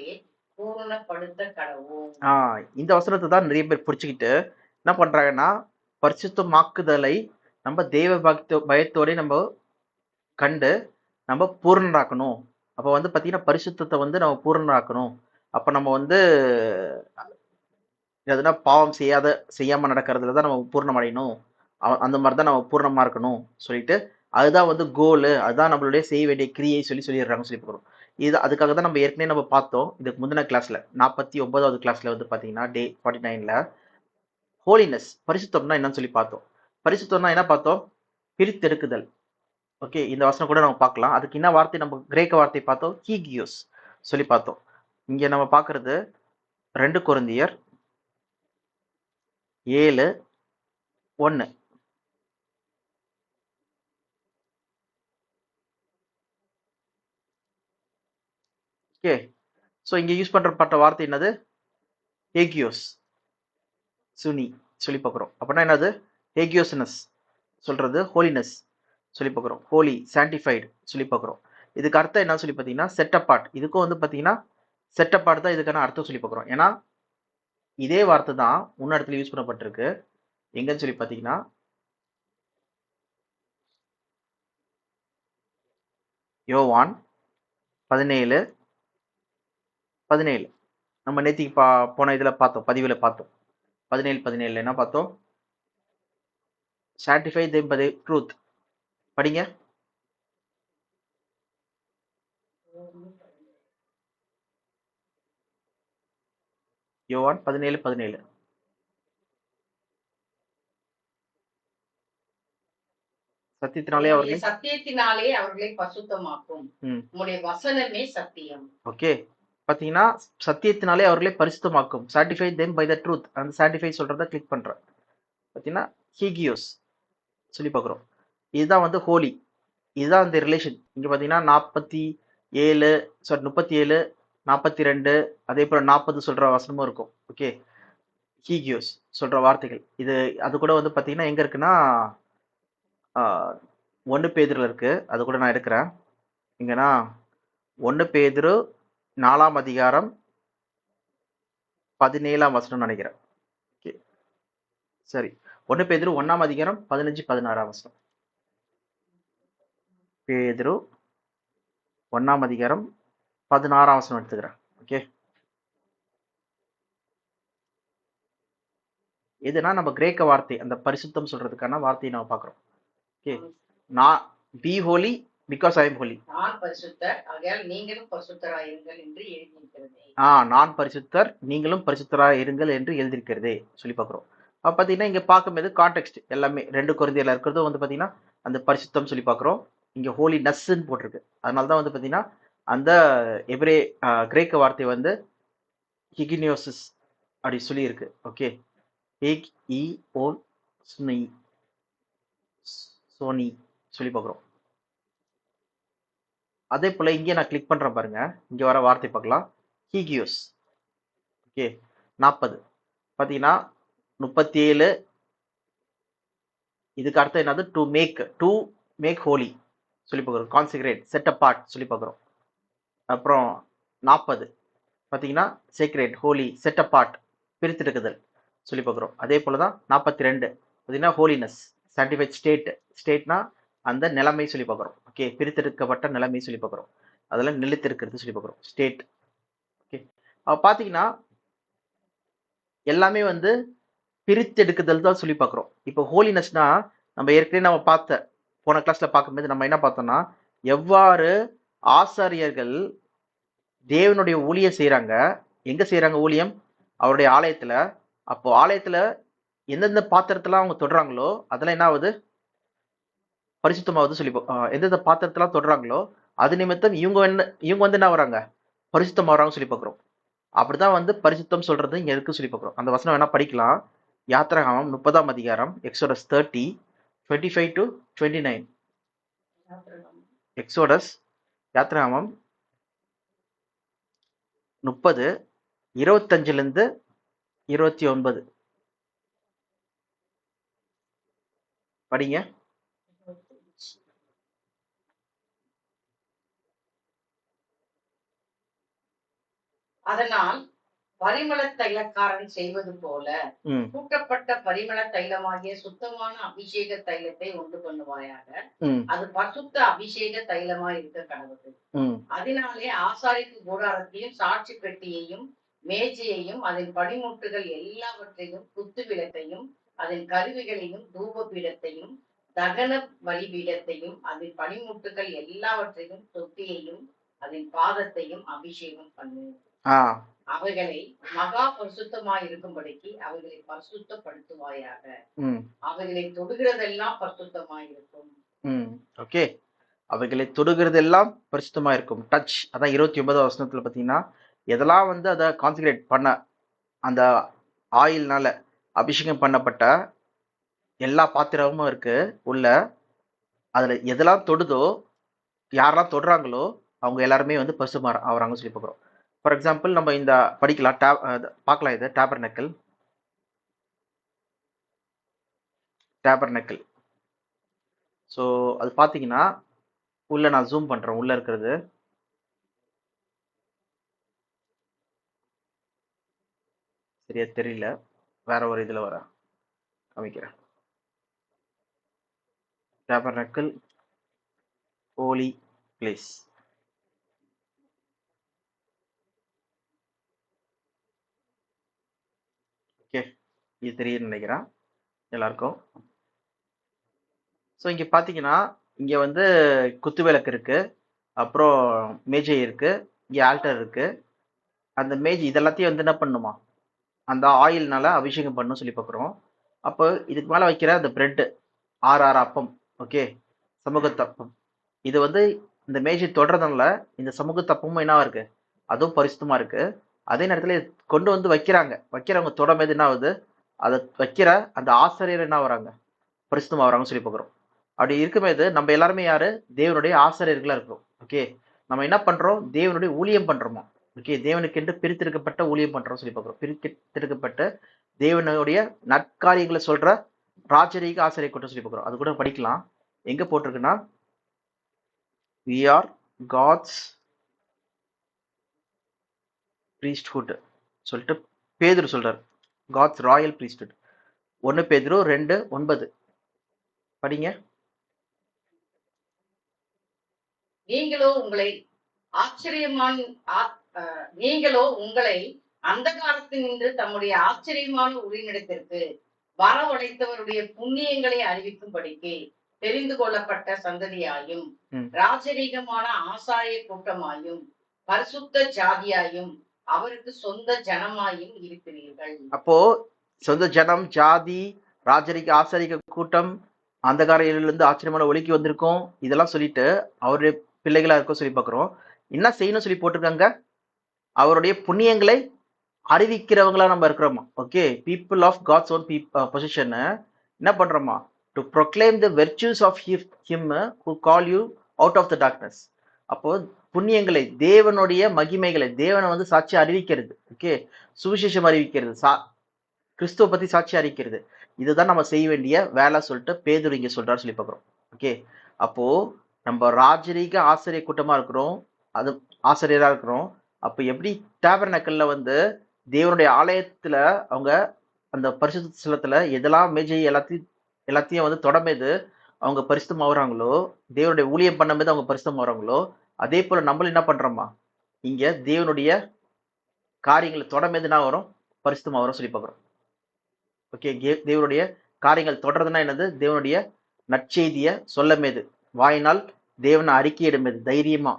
[SPEAKER 2] பூரணப்படுத்த கடவுள்.
[SPEAKER 1] இந்த வசனத்தை தான் நிறைய பேர் புடிச்சுக்கிட்டு என்ன பண்றாங்கன்னா, பரிசுத்தமாக்குதலை நம்ம தேவ பயத்தோட நம்ம கண்டு நம்ம பூரணராக்கணும். அப்ப வந்து பாத்தீங்கன்னா பரிசுத்தத்தை வந்து நம்ம பூரணராக்கணும். அப்ப நம்ம வந்து எதுனா பாவம் செய்யாம நடக்கிறதுல தான் நம்ம பூர்ணம் அடையணும். அந்த மாதிரி தான் நம்ம பூர்ணமா இருக்கணும் சொல்லிட்டு அதுதான் வந்து கோலு, அதுதான் நம்மளுடைய செய்ய வேண்டிய கிரியை சொல்லிடுறாங்க சொல்லி போகிறோம். இது அதுக்காக தான் நம்ம ஏற்கனவே நம்ம பார்த்தோம். இதுக்கு முந்தின கிளாஸ்ல 49வது கிளாஸ்ல வந்து பாத்தீங்கன்னா டே 49ல ஹோலினஸ் பரிசுத்தம்னா என்னன்னு சொல்லி பார்த்தோம். பரிசுத்தம்னா என்ன பார்த்தோம்? பிரித்தெடுக்குதல். ஓகே, இந்த வசனம் கூட நம்ம பார்க்கலாம். அதுக்கு என்ன வார்த்தை நம்ம கிரேக்க வார்த்தை பார்த்தோம்? ஹீகியோஸ் சொல்லி பார்த்தோம். இங்க நம்ம பார்க்கறது 2 கொரிந்தியர் 7:1. ஓகே, ஸோ இங்க யூஸ் பண்றப்பட்ட வார்த்தை என்னது? ஹேகியோஸ் சுனி சொல்லி பார்க்குறோம். அப்படின்னா என்னது? ஹேகியோஸ்னஸ் சொல்றது ஹோலினஸ் சொல்லி பார்க்குறோம். ஹோலி சாண்டிஃபைடு சொல்லி பார்க்குறோம். இதுக்கு அர்த்தம் என்ன சொல்லி பார்த்தீங்கன்னா செட் அப்பார்ட். இதுக்கும் வந்து பார்த்தீங்கன்னா செட் அப்பார்ட் தான் இதுக்கான அர்த்தம் சொல்லி பார்க்குறோம். ஏன்னா இதே வார்த்தை தான் முன்ன இடத்துல யூஸ் பண்ணப்பட்டிருக்கு. எங்கன்னு சொல்லி பார்த்தீங்கன்னா யோவான் 17:17. நம்ம நேத்திக்கு போன இதுல பார்த்தோம், பதிவுல பார்த்தோம். 17:17 என்ன பார்த்தோம்? sanctify them by the truth. படிங்க. யோவான் 17:17.
[SPEAKER 2] சத்தியத்தினாலே அவர்களை பரிசுத்தமாக்கும். உம்முடைய வசனமே சத்தியம்.
[SPEAKER 1] ஓகே, பாத்தீங்கன்னா சத்தியத்தினாலே அவர்களை பரிசுத்தமாக்கும். sanctify them by the truth. அந்த sanctify சொல்றத கிளிக் பண்றேன். பாத்தீங்கன்னா ஹீகியோஸ் சொல்லி பார்க்குறோம். இதுதான் வந்து ஹோலி. இதுதான் அந்த ரிலேஷன். இங்க பாத்தீங்கன்னா 37 42 அதே போல 40 சொல்ற வசனமும் இருக்கும். ஓகே, ஹீகியோஸ் சொல்ற வார்த்தைகள் இது. அது கூட வந்து பாத்தீங்கன்னா எங்க இருக்குன்னா 1 பேதுருல இருக்கு. அது கூட நான் எடுக்கிறேன். இங்கன்னா 1 பேதுரு 4ஆம் அதிகாரம் 17ஆம் வசனம் நினைக்கிறேன். ஓகே, சரி, 1 பேதுரு 1ஆம் அதிகாரம் 15 16ஆம் வசனம். பேதுரு 1ஆம் அதிகாரம் 16ஆம் வசனம் எடுத்துக்கிறேன். ஓகே, இதுனா நம்ம கிரேக்க வார்த்தை அந்த பரிசுத்தம் சொல்றதுக்கான வார்த்தையை நம்ம பார்க்கிறோம். ஓகே, நான் B Holi because I am Holi.
[SPEAKER 2] நான் பரிசுத்தர் ஆகையால் நீங்களும் பரிசுத்தராய் இருங்கள் என்று எழுதியிருக்கிறது.
[SPEAKER 1] நான் பரிசுத்தர் நீங்களும் பரிசுத்தராய் இருங்கள் என்று எழுதியிருக்கிறதே சொல்லி பார்க்கிறோம். அப்ப பாத்தீங்கன்னா இங்க பார்க்கும்போது கான்டெக்ஸ்ட் எல்லாமே 2 கொரிந்தியர்ல இருக்கிறது வந்து பாத்தீங்கன்னா அந்த பரிசுத்தம் சொல்லி பார்க்கிறோம். இங்க ஹோலி நஸ்ன்னு போட்டிருக்கு. அதனாலதான் வந்து பாத்தீங்கன்னா அந்த எபிரே கிரேக்க வார்த்தை வந்து ஹிகினியோசிஸ் அப்படி சொல்லி இருக்கு. ஓகே, சோனி சொல்லி பார்க்குறோம். அதே போல இங்கே நான் கிளிக் பண்றேன் பாருங்க. இங்க வர வார்த்தை பார்க்கலாம். ஹீகியோஸ். ஓகே, 40 பாத்தீங்கன்னா 37. இதுக்கு அர்த்தம் என்னது? டு மேக் ஹோலி சொல்லி பார்க்குறோம். கான்சிக்ரேட் செட் அபார்ட் சொல்லி பார்க்குறோம். அப்புறம் 40 பாத்தீங்கன்னா சேக்ரேட் ஹோலி செட் அபார்ட் பிரித்தெடுக்குதல் சொல்லி பார்க்குறோம். அதே போலதான் 42 பாத்தீங்கன்னா ஹோலினஸ் சான்டிஃபைட் ஸ்டேட்னா அந்த நிலைமை சொல்லி பார்க்குறோம். ஓகே, பிரித்தெடுக்கப்பட்ட நிலைமை சொல்லி பார்க்குறோம். அதெல்லாம் நிலைத்திருக்கிறது சொல்லி பார்க்குறோம். ஸ்டேட். ஓகே, பாத்தீங்கன்னா எல்லாமே வந்து பிரித்தெடுக்குதல் தான் சொல்லி பார்க்குறோம். இப்போ ஹோலினஸ்னா நம்ம ஏற்கனவே நம்ம போன கிளாஸ்ல பார்க்கும்போது நம்ம என்ன பார்த்தோம்னா எவ்வாறு ஆசாரியர்கள் தேவனுடைய ஊழியம் செய்யறாங்க. எங்க செய்யறாங்க ஊழியம்? அவருடைய ஆலயத்துல. அப்போ ஆலயத்துல எந்தெந்த பாத்திரத்தெல்லாம் அவங்க தொடுறாங்களோ அதெல்லாம் என்ன ஆகுது? பரிசுத்தமாவது சொல்லி எந்தெந்த பாத்திரத்தெல்லாம் தொடுறாங்களோ அது நிமித்தம் இவங்க வந்து என்ன வராங்க? பரிசுத்தம் வராங்க சொல்லி பார்க்குறோம். அப்படிதான் வந்து பரிசுத்தம் சொல்றது இங்க இருக்கு சொல்லி பார்க்குறோம். அந்த வசனம் வேணா படிக்கலாம். யாத்திராகமம் 30ஆம் அதிகாரம் எக்ஸோடஸ் 30 25 to 29. எக்ஸோடஸ் யாத்திராகமம் 30 25 29. படிங்க.
[SPEAKER 2] அதனால் பரிமள தைலக்காரன் செய்வது போல கூட்டப்பட்ட பரிமள தைலமாகிய சுத்தமான அபிஷேக தைலத்தை உண்டு பண்ணுவாயாக. அது பசுத்த அபிஷேக தைலமாய் இருக்க கடவுள். அதனாலே ஆசாரிப்பு கூடாரத்தையும் சாட்சி பெட்டியையும் மேஜையையும் அதன் பனிமுட்டுகள் எல்லாவற்றையும் குத்து விளக்கையும் அதன் கருவிகளையும் தூப பீடத்தையும் தகன பலிபீடத்தையும் அதன் பனிமுட்டுகள் எல்லாவற்றையும் தொட்டியையும் அதன் பாதத்தையும் அபிஷேகம் பண்ணு. அவைகளை மகா பரிசுத்தமாய் இருக்கும்படிக்கு அவைகளை பரிசுத்தப்படுத்துவாயாக. அவைகளை தொடுகிறதெல்லாம் பரிசுத்தமாய் இருக்கும்.
[SPEAKER 1] ஓகே, அவைகளை தொடுகிறதெல்லாம் பரிசுத்தமா இருக்கும். டச். அதான் 29வது வசனத்துல பாத்தீங்கன்னா, எதெல்லாம் வந்து அதை கான்சென்ட்ரேட் பண்ண அந்த ஆயில்னால அபிஷேகம் பண்ணப்பட்ட எல்லா பாத்திரமும் இருக்கு உள்ள. அதுல எதெல்லாம் தொடுதோ, யாரெல்லாம் தொடுறாங்களோ அவங்க எல்லாருமே வந்து பரிசுத்தமா ஆவறாங்க சொல்லி பார்க்குறோம். ஃபார் எக்ஸாம்பிள் நம்ம இந்த படிக்கலாம், பார்க்கலாம். இது டேபர்னக்கிள். ஸோ அது பார்த்தீங்கன்னா உள்ள நான் ஜூம் பண்றேன். உள்ள இருக்கிறது சரியா தெரியல, வேற ஒரு இதுல வர காமிக்கிறேன். டேபர்னக்கிள் ஹோலி பிளேஸ். ஓகே, இது தெரியுதுன்னு நினைக்கிறேன் எல்லாருக்கும். ஸோ இங்க பாத்தீங்கன்னா இங்க வந்து குத்து விளக்கு இருக்கு, அப்புறம் மேஜை இருக்கு, இங்க ஆல்டர் இருக்கு. அந்த மேஜை இதெல்லாத்தையும் வந்து என்ன பண்ணுமா, அந்த ஆயில்னால அபிஷேகம் பண்ணணும் சொல்லி பார்க்குறோம். அப்போ இதுக்கு மேலே வைக்கிற அந்த பிரெட்டு 6 அப்பம், ஓகே, சமூகத்தப்பம். இது வந்து இந்த மேஜை தொடர்றதுனால இந்த சமூகத்தப்பமும் என்ன இருக்கு, அதுவும் பரிசுத்தமா இருக்கு. அதே நேரத்துல கொண்டு வந்து வைக்கிறவங்க தொடர்ந்து என்ன ஆகுது, அதை வைக்கிற அந்த ஆசிரியர் என்ன வராங்க, பரிசுத்தமா வராங்க சொல்லி பார்க்குறோம். அப்படி இருக்கும்போது நம்ம எல்லாருமே யாரு, தேவனுடைய ஆசிரியர்களா இருக்கிறோம். ஓகே, நம்ம என்ன பண்றோம், தேவனுடைய ஊழியம் பண்றோமா. ஓகே, தேவனுக்கென்று பிரித்தெடுக்கப்பட்ட ஊழியம் பண்றோம் சொல்லி பார்க்குறோம். பிரித்தெடுக்கப்பட்ட தேவனுடைய நற்காரியங்களை சொல்ற ராஜரீக ஆசிரியர் கூட்டம் சொல்லி பார்க்குறோம். அது கூட படிக்கலாம். எங்க போட்டிருக்குன்னா, we are God's priesthood சொல்லிட்டு பேதுரு சொல்றாரு. God's Royal priesthood. 1 பேதுரு 2:9 படிங்க.
[SPEAKER 2] நீங்களோ உங்களை அந்தகாரத்தினின்று தம்முடைய ஆச்சரியமான ஒளியினிடத்திற்கு வரவழைத்தவருடைய புண்ணியங்களை அறிவிக்கும்படிக்கு தெரிந்து கொள்ளப்பட்ட சந்ததியாயும் ராஜரீகமான ஆசாரிய கூட்டமாயும் பரிசுத்த ஜாதியாயும் அவருக்கு சொந்த ஜனமாயும் இருக்கிறீர்கள்.
[SPEAKER 1] அப்போ சொந்த ஜனம், ஜாதி, ராஜரீக ஆசாரிக கூட்டம், அந்தகாரிலிருந்து ஆச்சரியமான ஒளிக்கு வந்திருக்கோம், இதெல்லாம் சொல்லிட்டு அவருடைய பிள்ளைகளா இருக்கும் சொல்லி பார்க்குறோம். என்ன செய்யணும் சொல்லி போட்டிருக்காங்க, அவருடைய புண்ணியங்களை அறிவிக்கிறவங்களா நம்ம இருக்கிறோமா. Okay, people of God's own possession என்ன பண்றோமா, to proclaim the virtues of him who call you out of the darkness. அப்போ புண்ணியங்களை, தேவனுடைய மகிமைகளை, தேவனை வந்து சாட்சி அறிவிக்கிறது. ஓகே, சுவிசேஷம் அறிவிக்கிறது, கிறிஸ்துவ பத்தி சாட்சி அறிவிக்கிறது. இதுதான் நம்ம செய்ய வேண்டிய வேலை சொல்லிட்டு பேதுரு இங்க சொல்றாரு சொல்லி பார்க்குறோம். ஓகே, அப்போ நம்ம ராஜரீக ஆசிரியர் கூட்டமா இருக்கிறோம், அது ஆசிரியரா இருக்கிறோம். அப்ப எப்படி டேபர்னக்கிள்ல வந்து தேவனுடைய ஆலயத்துல அவங்க அந்த பரிசுத்த ஸ்தலத்துல எதெல்லாம் மேஜை எல்லாத்தையும் வந்து தொடர்ந்து அவங்க பரிசுத்தம் ஆகுறாங்களோ, தேவனுடைய ஊழியம் பண்ணும்போது அவங்க பரிசுத்தம் ஆகுறாங்களோ, அதே போல நம்மளும் என்ன பண்றோமா, இங்க தேவனுடைய காரியங்களை தொடர்ந்து என்ன வரும், பரிசுத்தமா வரும் சொல்லி பார்க்குறோம். ஓகே, தேவனுடைய காரியங்கள் தொடர்றதுன்னா என்னது, தேவனுடைய நற்செய்திய சொல்லமேது, வாயினால் தேவனை அறிக்கையிடுமேது, தைரியமா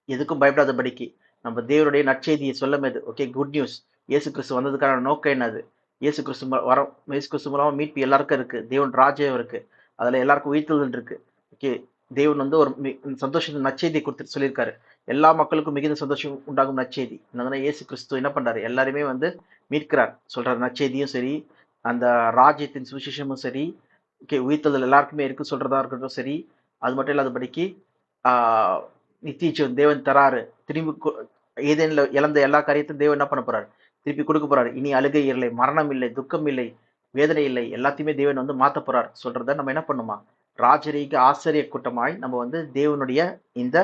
[SPEAKER 1] எதுக்கும் பயப்படாதபடிக்கு நம்ம தேவனுடைய நற்செய்தியை சொல்லமேது. Okay, good news. இயேசு கிறிஸ்து வந்ததுக்கான நோக்கம் என்னது, இயேசு கிறிஸ்து மூலமா மீட்பு எல்லாருக்கும் இருக்கு, தேவன் ராஜ்யம் இருக்கு, அதுல எல்லாருக்கும் உயிர்த்தெழுதல் இருக்கு. ஓகே, தேவன் வந்து ஒரு சந்தோஷம் நற்செய்தியை கொடுத்துட்டு சொல்லியிருக்காரு, எல்லா மக்களுக்கும் மிகுந்த சந்தோஷம் உண்டாகும் நற்செய்தி. அதனால இயேசு கிறிஸ்து என்ன பண்றாரு, எல்லாருமே வந்து மீட்கிறார் சொல்றாரு. நற்செய்தியும் சரி, அந்த ராஜ்யத்தின் சுவிசேஷமும் சரி, ஓகே, உயிர்த்தெழுதல் எல்லாருக்குமே இருக்கு சொல்றதா இருக்கட்டும் சரி. அது மட்டும் இல்லாதபடிக்கு நித்தியம் தேவன் தராரு, திரும்பி ஏதேனில் இழந்த எல்லா காரியத்தையும் தேவன் என்ன பண்ண போறாரு, திருப்பி கொடுக்க போறாரு. இனி அழுகை இல்லை, மரணம் இல்லை, துக்கம் இல்லை, வேதனை இல்லை, எல்லாத்தையுமே தேவன் வந்து மாத்த போறார் சொல்றத நம்ம என்ன பண்ணுமா, ராஜரீக ஆசிரிய கூட்டமாய் நம்ம வந்து தேவனுடைய இந்த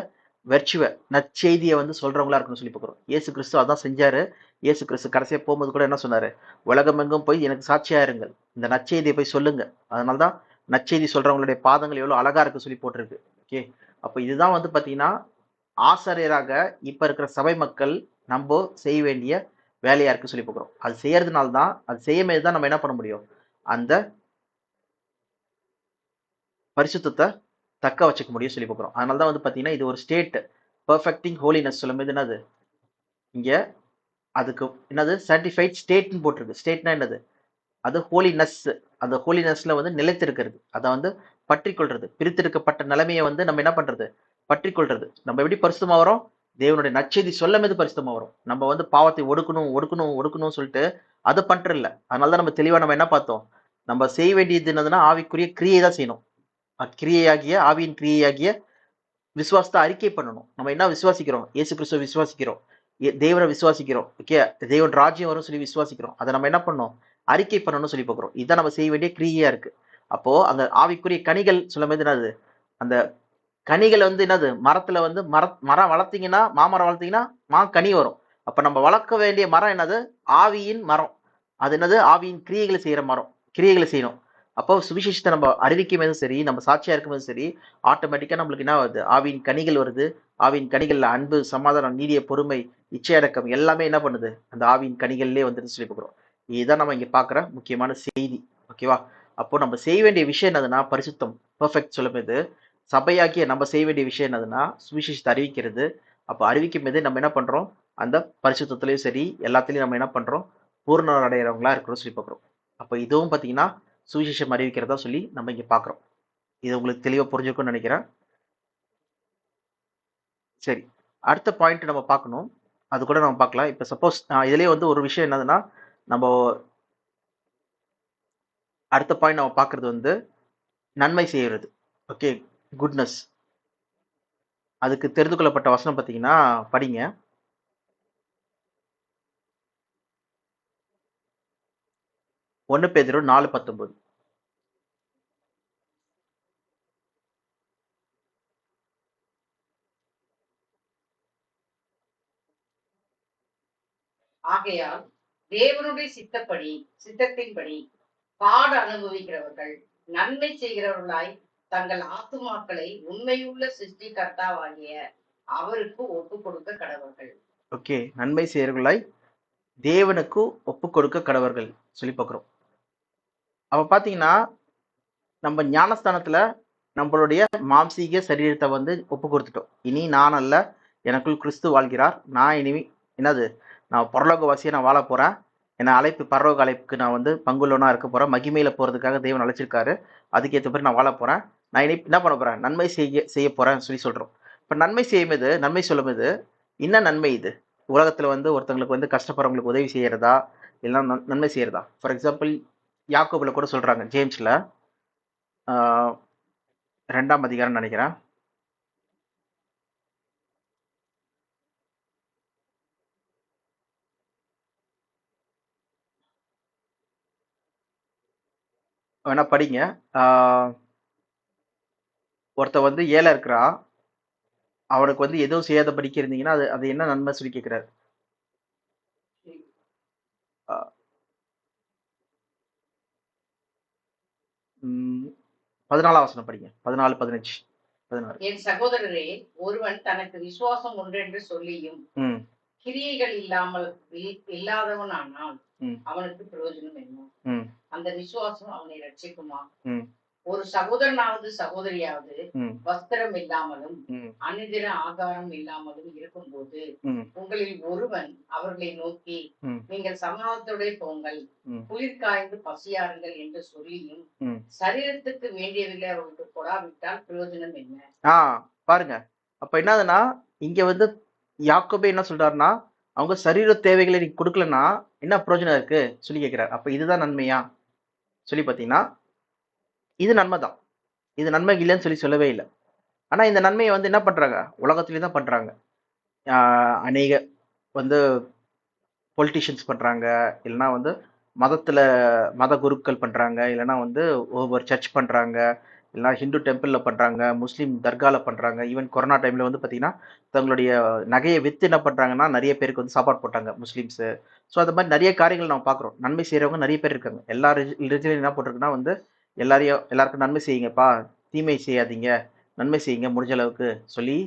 [SPEAKER 1] வெர்ச்சுவ நற்செய்தியை வந்து சொல்றவங்களா இருக்கணும்னு சொல்லி பார்க்குறோம். இயேசு கிறிஸ்து அதான் செஞ்சாரு. இயேசு கிறிஸ்து கடைசியா போகும்போது கூட என்ன சொன்னாரு, உலகமெங்கும் போய் எனக்கு சாட்சியா இருங்கள், இந்த நற்செய்தியை போய் சொல்லுங்க. அதனாலதான் நற்செய்தி சொல்றவங்களுடைய பாதங்கள் எவ்வளவு அழகா இருக்கு சொல்லி போட்டிருக்கு. ஓகே, அப்ப இதுதான் வந்து பாத்தீங்கன்னா ஆசிரியராக இப்ப இருக்கிற சபை மக்கள் நம்ம செய்ய வேண்டிய வேலையா இருக்கு சொல்லி பார்க்குறோம். அது செய்யறதுனால தான், அது செய்யும்போது தான் நம்ம என்ன பண்ண முடியும், அந்த பரிசுத்தத்தை தக்க வச்சுக்க முடியும் சொல்லி பார்க்குறோம். அதனால தான் வந்து பாத்தீங்கன்னா இது ஒரு ஸ்டேட் பெர்ஃபெக்டிங் ஹோலினஸ் சொல்லும்போது என்னது, இங்க அதுக்கு என்னது சர்டிஃபைட் ஸ்டேட்னு போட்டிருக்கு. ஸ்டேட்னா என்னது, அது ஹோலினஸ். அந்த ஹோலினஸ்ல வந்து நிலைத்திருக்கிறது, அதை வந்து பற்றி கொள்றது, பிரித்தெடுக்கப்பட்ட நிலைமையை வந்து நம்ம என்ன பண்றது, பற்றி கொள்றது. நம்ம எப்படி பரிசுத்தமா வரோம், தேவனுடைய நற்செய்தி சொல்லும் போது பரிசுத்தமா வரும். நம்ம வந்து பாவத்தை ஒடுக்கணும் ஒடுக்கணும் ஒடுக்கணும்னு சொல்லிட்டு அதை பண்றதில்ல. அதனாலதான் நம்ம தெளிவா நம்ம என்ன பார்த்தோம், நம்ம செய்ய வேண்டியது என்னதுன்னா ஆவிக்குரிய கிரியை தான் செய்யணும். கிரியையாகிய ஆவியின் கிரியையாகிய விசுவாசத்தை அறிக்கை பண்ணணும். நம்ம என்ன விசுவாசிக்கிறோம், இயேசு கிறிஸ்துவ விசுவாசிக்கிறோம், தேவனை விசுவாசிக்கிறோம். ஓகே, தேவன் ராஜ்யம் வரும் சொல்லி விசுவாசிக்கிறோம். அதை நம்ம என்ன பண்ணோம், அறிக்கை பண்ணணும்னு சொல்லி பார்க்குறோம். இதுதான் நம்ம செய்ய வேண்டிய கிரியா இருக்கு. அப்போ அந்த ஆவிக்குரிய கனிகள் சொல்லும் போது என்னது, அந்த கனிகள் வந்து என்னது, மரத்துல வந்து மரம் வளர்த்தீங்கன்னா, மாமரம் வளர்த்தீங்கன்னா கனி வரும். அப்ப நம்ம வளர்க்க வேண்டிய மரம் என்னது, ஆவியின் மரம். அது என்னது, ஆவியின் கிரியைகளை செய்யற மரம், கிரியைகளை செய்யணும். அப்போ சுவிசேஷத்தை நம்ம அறிவிக்கும் போதும் சரி, நம்ம சாட்சியா இருக்கும் போதும் சரி, ஆட்டோமேட்டிக்கா நம்மளுக்கு என்ன வருது, ஆவியின் கனிகள் வருது. ஆவியின் கனிகள்ல அன்பு, சமாதானம், நீடிய பொறுமை, இச்சையடக்கம் எல்லாமே என்ன பண்ணுது, அந்த ஆவியின் கனிகள்லயே வந்துட்டு சொல்லி பார்க்கிறோம். இதுதான் நம்ம இங்க பாக்குற முக்கியமான செய்தி. ஓகேவா? அப்போ நம்ம செய்ய வேண்டிய விஷயம் என்னதுன்னா பரிசுத்தம், பெர்ஃபெக்ட் சொல்லும் போது சபையாக்கிய நம்ம செய்ய வேண்டிய விஷயம் என்னதுன்னா சுவிசேஷத்தை அறிவிக்கிறது. அப்ப அறிவிக்கும் போது நம்ம என்ன பண்றோம், அந்த பரிசுத்தத்திலையும் சரி எல்லாத்துலயும் நம்ம என்ன பண்றோம், பூர்ண அடைகிறவங்களா இருக்கிறோம் சொல்லி பார்க்குறோம். அப்ப இதுவும் பாத்தீங்கன்னா சுவிசேஷம் அறிவிக்கிறதா சொல்லி நம்ம இங்க பாக்குறோம். இது உங்களுக்கு தெளிவா புரிஞ்சிருக்கும்னு நினைக்கிறேன். சரி, அடுத்த பாயிண்ட் நம்ம பார்க்கணும். அது கூட நம்ம பார்க்கலாம். இப்ப சப்போஸ் இதுலயே வந்து ஒரு விஷயம் என்னதுன்னா, நம்ம அடுத்த பாயிண்ட் நம்ம பார்க்கறது வந்து நன்மை செய்யறது. Okay, goodness. அதுக்கு தெரிந்து கொள்ளப்பட்ட வசனம் பார்த்தீங்கன்னா படிங்க. 1 பேதுரு 4:19.
[SPEAKER 2] ஆகையால் தேவனுடைய சித்தத்தின்படி பாட அனுபவிக்கிறவர்கள் நன்மை செய்கிறவர்களாய் தங்கள் ஆத்துமாக்களை உண்மையுள்ள சிருஷ்டிகர்த்தாவாகிய அவருக்கு ஒப்பு கொடுக்க கடவர்கள்.
[SPEAKER 1] ஓகே, நன்மை செய்யறவர்களாய் தேவனுக்கு ஒப்பு கொடுக்க கடவர்கள் சொல்லி பார்க்கிறோம். அப்ப பாத்தீங்கன்னா நம்ம ஞானஸ்தானத்துல நம்மளுடைய மாம்சீக சரீரத்தை வந்து ஒப்பு கொடுத்துட்டோம். இனி நான் அல்ல, எனக்குள் கிறிஸ்து வாழ்கிறார். நான் இனி என்னது, நான் பரலோகவாசியை நான் வாழ போறேன். என்னை அழைப்பு, பரலோக அழைப்புக்கு நான் வந்து பங்குள்ளவனா இருக்க போறேன். மகிமையில போறதுக்காக தேவன் அழைச்சிருக்காரு. அதுக்கேற்ற மாதிரி நான் வாழ போறேன். நான் இனி என்ன பண்ண போறேன், நன்மை செய்ய போறேன்னு சொல்லி சொல்றோம். இப்ப நன்மை செய்யும்போது, நன்மை சொல்லும் போது என்ன நன்மை இது, உலகத்துல வந்து ஒருத்தவங்களுக்கு வந்து கஷ்டப்படுறவங்களுக்கு உதவி செய்யறதா, இல்லைன்னா நன்மை செய்யறதா? ஃபார் எக்ஸாம்பிள் யாக்கோபுல கூட சொல்றாங்க, ஜேம்ஸ்ல 2ஆம் அதிகாரம் நினைக்கிறேன். வேணா படிங்க. ஒருத்த வந்து ஏழை இருக்கிறான், அவனுக்கு வந்து எதுவும் செய்யாத படிக்க இருந்தீங்கன்னா அது அது என்ன நன்மை சொல்லி கேட்கிறாரு. 14ஆம் வசனம் படிங்க. 14, 15, 16.
[SPEAKER 2] என் சகோதரரே, ஒருவன் தனக்கு விசுவாசம் ஒன்றென்று சொல்லியும் கிரியைகள் இல்லாதவனானால் அவனுக்கு பிரயோஜனம் என்ன? அந்த விசுவாசம் அவனை ரட்சிக்குமா? ஒரு சகோதரனாவது சகோதரியாவது வஸ்திரம் இல்லாமலும் அனுதின ஆகாரம் இல்லாமலும் இருக்கும்போது உங்களில் ஒருவன் அவர்களை நோக்கி நீங்கள் சமாதானத்தோட போங்கள், குளிர் காய்ந்து பசியாருங்கள் என்று சொல்லியும் சரீரத்துக்கு வேண்டியவில்லை அவர்களுக்கு கொடாவிட்டால் பிரயோஜனம் என்ன?
[SPEAKER 1] பாருங்க. அப்ப என்னதுன்னா இங்க வந்து யாக்கோபே என்ன சொல்றாருன்னா, அவங்க சரீர தேவைகளை நீ கொடுக்கலன்னா என்ன பிரயோஜனம் இருக்கு சொல்லி கேட்கிறார். அப்ப இதுதான் நன்மையா சொல்லி பாத்தீங்கன்னா இது நன்மைதான். இது நன்மை இல்லைன்னு சொல்லவே இல்லை. ஆனா இந்த நன்மையை வந்து என்ன பண்றாங்க, உலகத்திலேயே தான் பண்றாங்க. அநேக வந்து பொலிட்டிஷியன்ஸ் பண்றாங்க, இல்லைன்னா வந்து மதத்துல மத குருக்கள் பண்றாங்க, இல்லைன்னா வந்து ஒவ்வொரு சர்ச் பண்றாங்க, இல்லைன்னா ஹிந்து டெம்பிள்ல பண்றாங்க, முஸ்லீம் தர்கால பண்றாங்க. ஈவன் கொரோனா டைம்ல வந்து பாத்தீங்கன்னா தங்களுடைய நகையை வித்து என்ன பண்றாங்கன்னா நிறைய பேருக்கு வந்து சாப்பாடு போட்டாங்க முஸ்லீம்ஸ். ஸோ அந்த மாதிரி நிறைய காரியங்கள் நம்ம பார்க்குறோம். நன்மை செய்றவங்க நிறைய பேர் இருக்காங்க. எல்லா ரிலிஜன்லையும் என்ன போட்டிருக்குன்னா வந்து எல்லாருக்கும் நன்மை செய்யுங்கப்பா, தீமை செய்யாதீங்க, நன்மை செய்யுங்க முடிஞ்ச அளவுக்கு சொல்லி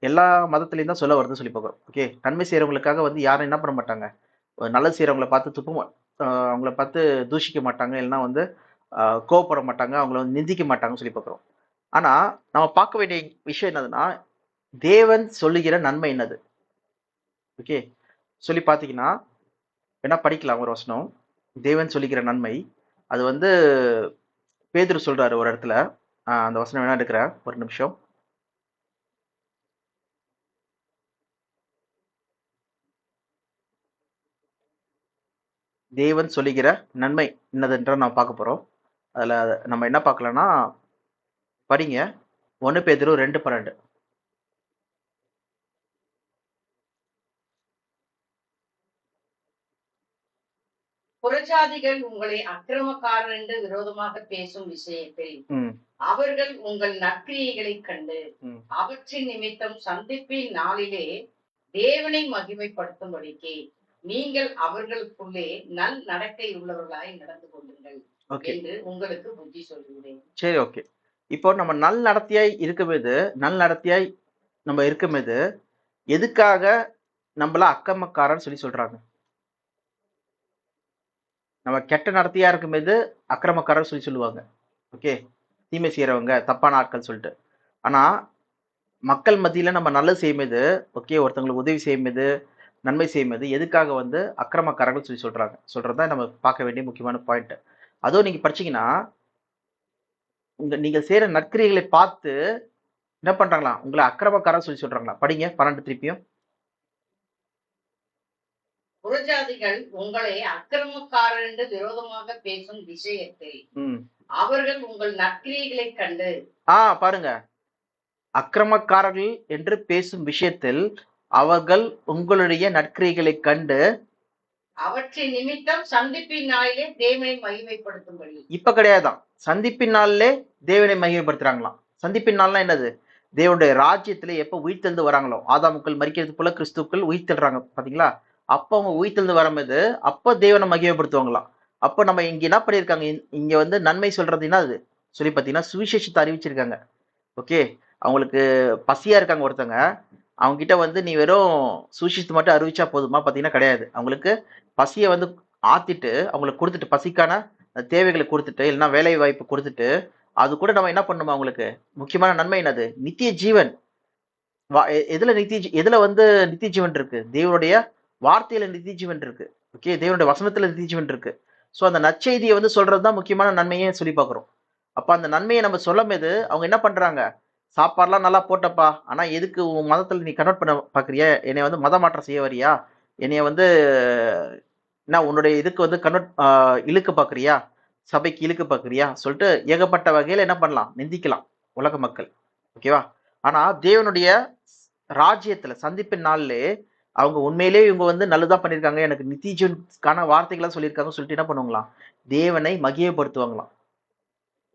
[SPEAKER 1] எல்லா மதத்துலையும் தான் சொல்ல வருதுன்னு சொல்லி பார்க்குறோம். ஓகே, நன்மை செய்றவங்களுக்காக வந்து யாரும் என்ன பண்ண மாட்டாங்க, நல்லது செய்றவங்கள பார்த்து அவங்கள பார்த்து தூஷிக்க மாட்டாங்க, இல்லைன்னா வந்து கோவப்பட மாட்டாங்க, அவங்கள வந்து நிந்திக்க மாட்டாங்கன்னு சொல்லி பார்க்குறோம். ஆனா நம்ம பார்க்க வேண்டிய விஷயம் என்னதுன்னா, தேவன் சொல்லுகிற நன்மை என்னது? ஓகே, சொல்லி பார்த்தீங்கன்னா வேணா படிக்கலாம் ஒரு வசனம். தேவன் சொல்லுகிற நன்மை, அது வந்து பேதுரு சொல்றாரு ஒரு இடத்துல. அந்த வசனம் வேணா எடுக்கிறேன், ஒரு நிமிஷம். தேவன் சொல்லுகிற நன்மை என்னதுன்ற நம்ம பார்க்க போறோம். அதுல நம்ம என்ன பார்க்கலாம்னா, படிங்க 1 பேதுரு 2:12.
[SPEAKER 2] புறஜாதிகள் உங்களை அக்கிரமக்காரர் என்று விரோதமாக பேசும் விஷயத்தில் அவர்கள் உங்கள் நற்கிரியைகளைக் கண்டு அவற்றின் நிமித்தம் சந்திப்பின் நாளிலே தேவனை மகிமைப்படுத்தும்படிக்கு நீங்கள் அவர்களுக்குள்ளே நல் நடக்கை உள்ளவர்களாய் நடந்து கொள்ளுங்கள் என்று உங்களுக்கு புத்தி சொல்கிறேன்.
[SPEAKER 1] சரி, ஓகே. இப்போ நம்ம நல் நடத்தியாய் நம்ம இருக்கும்போது எதுக்காக நம்மள அக்கிரமக்காரன்னு சொல்லி சொல்றாங்க? நம்ம கெட்ட நடத்தியா இருக்கும்போது அக்கிரமக்காரர் சொல்லி சொல்லுவாங்க. ஓகே, தீமை செய்யறவங்க, தப்பான ஆட்கள் சொல்லிட்டு. ஆனா மக்கள் மத்தியில நம்ம நல்லது செய்யும்போது, ஓகே, ஒருத்தவங்களுக்கு உதவி செய்யும்போது, நன்மை செய்யும்போது எதுக்காக வந்து அக்கிரமக்காரர்கள் சொல்லி சொல்றதுதான் நம்ம பார்க்க வேண்டிய முக்கியமான பாயிண்ட். அதுவும் நீங்க படிச்சீங்கன்னா, நீங்க செய்யற நற்கிரிகளை பார்த்து என்ன பண்றாங்களா, உங்களை அக்கிரமக்காரர் சொல்லி சொல்றாங்களா? படிங்க 12 திருப்பியும்.
[SPEAKER 2] புறஜாதிகள் உங்களை அக்கிரமக்காரர் என்று விரோதமாக பேசும் விஷயத்தில் அவர்கள் உங்கள் நற்கிரியைகளை கண்டு
[SPEAKER 1] பாருங்க, அக்கிரமக்காரர்கள் என்று பேசும் விஷயத்தில் அவர்கள் உங்களுடைய நற்கிரியைகளை கண்டு
[SPEAKER 2] அவற்றின் நிமித்தம் சந்திப்பின் நாளிலே தேவனை மகிமைப்படுத்தும்படி. இப்ப
[SPEAKER 1] கிடையாதான், சந்திப்பின் நாளிலே தேவனை மகிமைப்படுத்துறாங்களாம். சந்திப்பின் நாள்னா என்னது? தேவனுடைய ராஜ்யத்துல எப்ப உயிர்த்தெழுந்து வராங்களோ, ஆதாமுக்கள் மரிக்கிறது போல கிறிஸ்துக்கள் உயிர்த்தெழுறாங்க பாத்தீங்களா? அப்ப அவங்க உயிர்த்தெழுந்து வரும்போது அப்ப தேவனை மகிமைப்படுத்துவாங்களாம். அப்ப நம்ம இங்க என்ன பண்ணிருக்காங்க, இங்க வந்து நன்மை சொல்றதுன்னா அது சொல்லி பாத்தீங்கன்னா சுவிசேஷத்தை அறிவிச்சிருக்காங்க. ஓகே, அவங்களுக்கு பசியா இருக்காங்க ஒருத்தங்க, அவங்க கிட்ட வந்து நீ வெறும் சுவிசேஷத்தை மட்டும் அறிவிச்சா போதுமா பாத்தீங்கன்னா கிடையாது. அவங்களுக்கு பசியை வந்து ஆத்திட்டு அவங்களுக்கு கொடுத்துட்டு, பசிக்கான தேவைகளை கொடுத்துட்டு, இல்லைன்னா வேலை வாய்ப்பு கொடுத்துட்டு, அது கூட நம்ம என்ன பண்ணணுமா? அவங்களுக்கு முக்கியமான நன்மை என்னது? நித்திய ஜீவன். எதுல வந்து நித்திய ஜீவன் இருக்கு? தேவனுடைய வார்த்தையில நித்திய ஜீவன் இருக்கு. ஓகே, தேவனுடைய வசனத்துல நித்திய ஜீவன் இருக்கு. ஸோ அந்த நற்செய்தியை வந்து சொல்றதுதான் முக்கியமான நன்மையே சொல்லி பார்க்குறோம். அப்ப அந்த நன்மையை நம்ம சொல்லும் போது அவங்க என்ன பண்றாங்க, சாப்பாடுலாம் நல்லா போட்டப்பா, ஆனா எதுக்கு உன் மதத்துல நீ கன்வெர்ட் பண்ண பாக்குறிய, என்னைய வந்து மத மாற்றம் செய்ய வரியா, என்னைய வந்து என்ன உன்னுடைய இதுக்கு வந்து இழுக்க பாக்குறியா, சபைக்கு இழுக்க பாக்குறியா சொல்லிட்டு ஏகப்பட்ட வகையில என்ன பண்ணலாம், நிந்திக்கலாம் உலக மக்கள். ஓகேவா? ஆனா தேவனுடைய ராஜ்யத்துல சந்திப்பின் நாள்லே அவங்க உண்மையிலேயே இவங்க வந்து நல்லதா பண்ணிருக்காங்க, எனக்கு நித்திஜனுக்கான வார்த்தைகளா சொல்லியிருக்காங்க சொல்லிட்டு என்ன பண்ணுவாங்களாம், தேவனை மகிமைப்படுத்துவாங்களாம்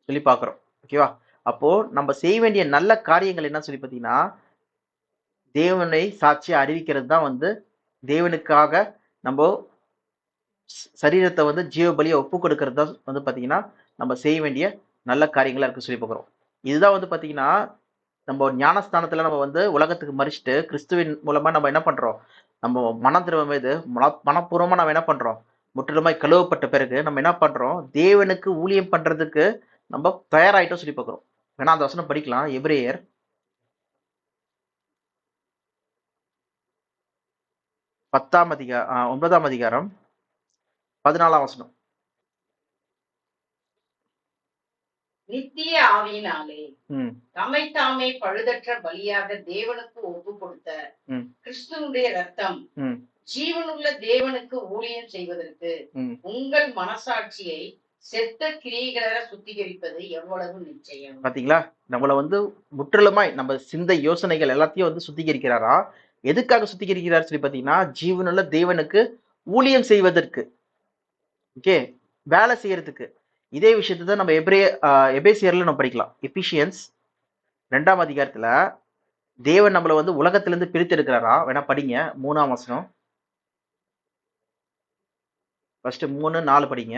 [SPEAKER 1] சொல்லி பாக்குறோம். ஓகேவா? அப்போ நம்ம செய்ய வேண்டிய நல்ல காரியங்கள் என்ன சொல்லி பாத்தீங்கன்னா, தேவனை சாட்சியா அறிவிக்கிறது தான் வந்து தேவனுக்காக நம்ம சரீரத்தை வந்து ஜீவ பலியை ஒப்பு கொடுக்கறது தான் வந்து பாத்தீங்கன்னா நம்ம செய்ய வேண்டிய நல்ல காரியங்களா இருக்கு சொல்லி பார்க்குறோம். இதுதான் வந்து பாத்தீங்கன்னா நம்ம ஞானஸ்தானத்துல நம்ம வந்து உலகத்துக்கு மறிச்சுட்டு கிறிஸ்துவின் மூலமா நம்ம என்ன பண்றோம், நம்ம மனம் திரும்ப மீது மனப்பூர்வமா நம்ம என்ன பண்றோம், முற்றிலுமாய் கழுவப்பட்ட பிறகு நம்ம என்ன பண்றோம், தேவனுக்கு ஊழியம் பண்றதுக்கு நம்ம தயாராயிட்டோம் சொல்லி பார்க்குறோம். வேணா அந்த வசனம் படிக்கலாம். எபிரேயர் 9ஆம் அதிகாரம் 14ஆம் வசனம்.
[SPEAKER 2] நித்திய ஆவியினாலே தம்மைத்தாமே பழுதற்ற பலியாக தேவனுக்கு ஒப்பு கொடுத்த கிறிஸ்துவனுடைய ரத்தம் ஜீவனுள்ள தேவனுக்கு ஊழியம் செய்வதற்கு உங்கள் மனசாட்சியை செத்த கிரியைகளை சுத்திகரிப்பது எவ்வளவு நிச்சயம். பாத்தீங்களா,
[SPEAKER 1] நம்மள வந்து முற்றிலுமாய் நம்ம சிந்தை யோசனைகள் எல்லாத்தையும் வந்து சுத்திகரிக்கிறாரா. எதுக்காக சுத்திகரிக்கிறார் சொல்லி பாத்தீங்கன்னா, ஜீவனுள்ள தேவனுக்கு ஊழியம் செய்வதற்கு. ஓகே, வேலை செய்யறதுக்கு. இதே விஷயத்தை தான் நம்ம எபேசியர்ல நம்ம படிக்கலாம். எபிஷியன்ஸ் 2ஆம் அதிகாரத்துல தேவன் நம்மள வந்து உலகத்திலிருந்து பிரித்து எடுக்கிறாரா. வேணா படிங்க, 3ஆம் வசனம். ஃபர்ஸ்ட் 3:4 படிங்க.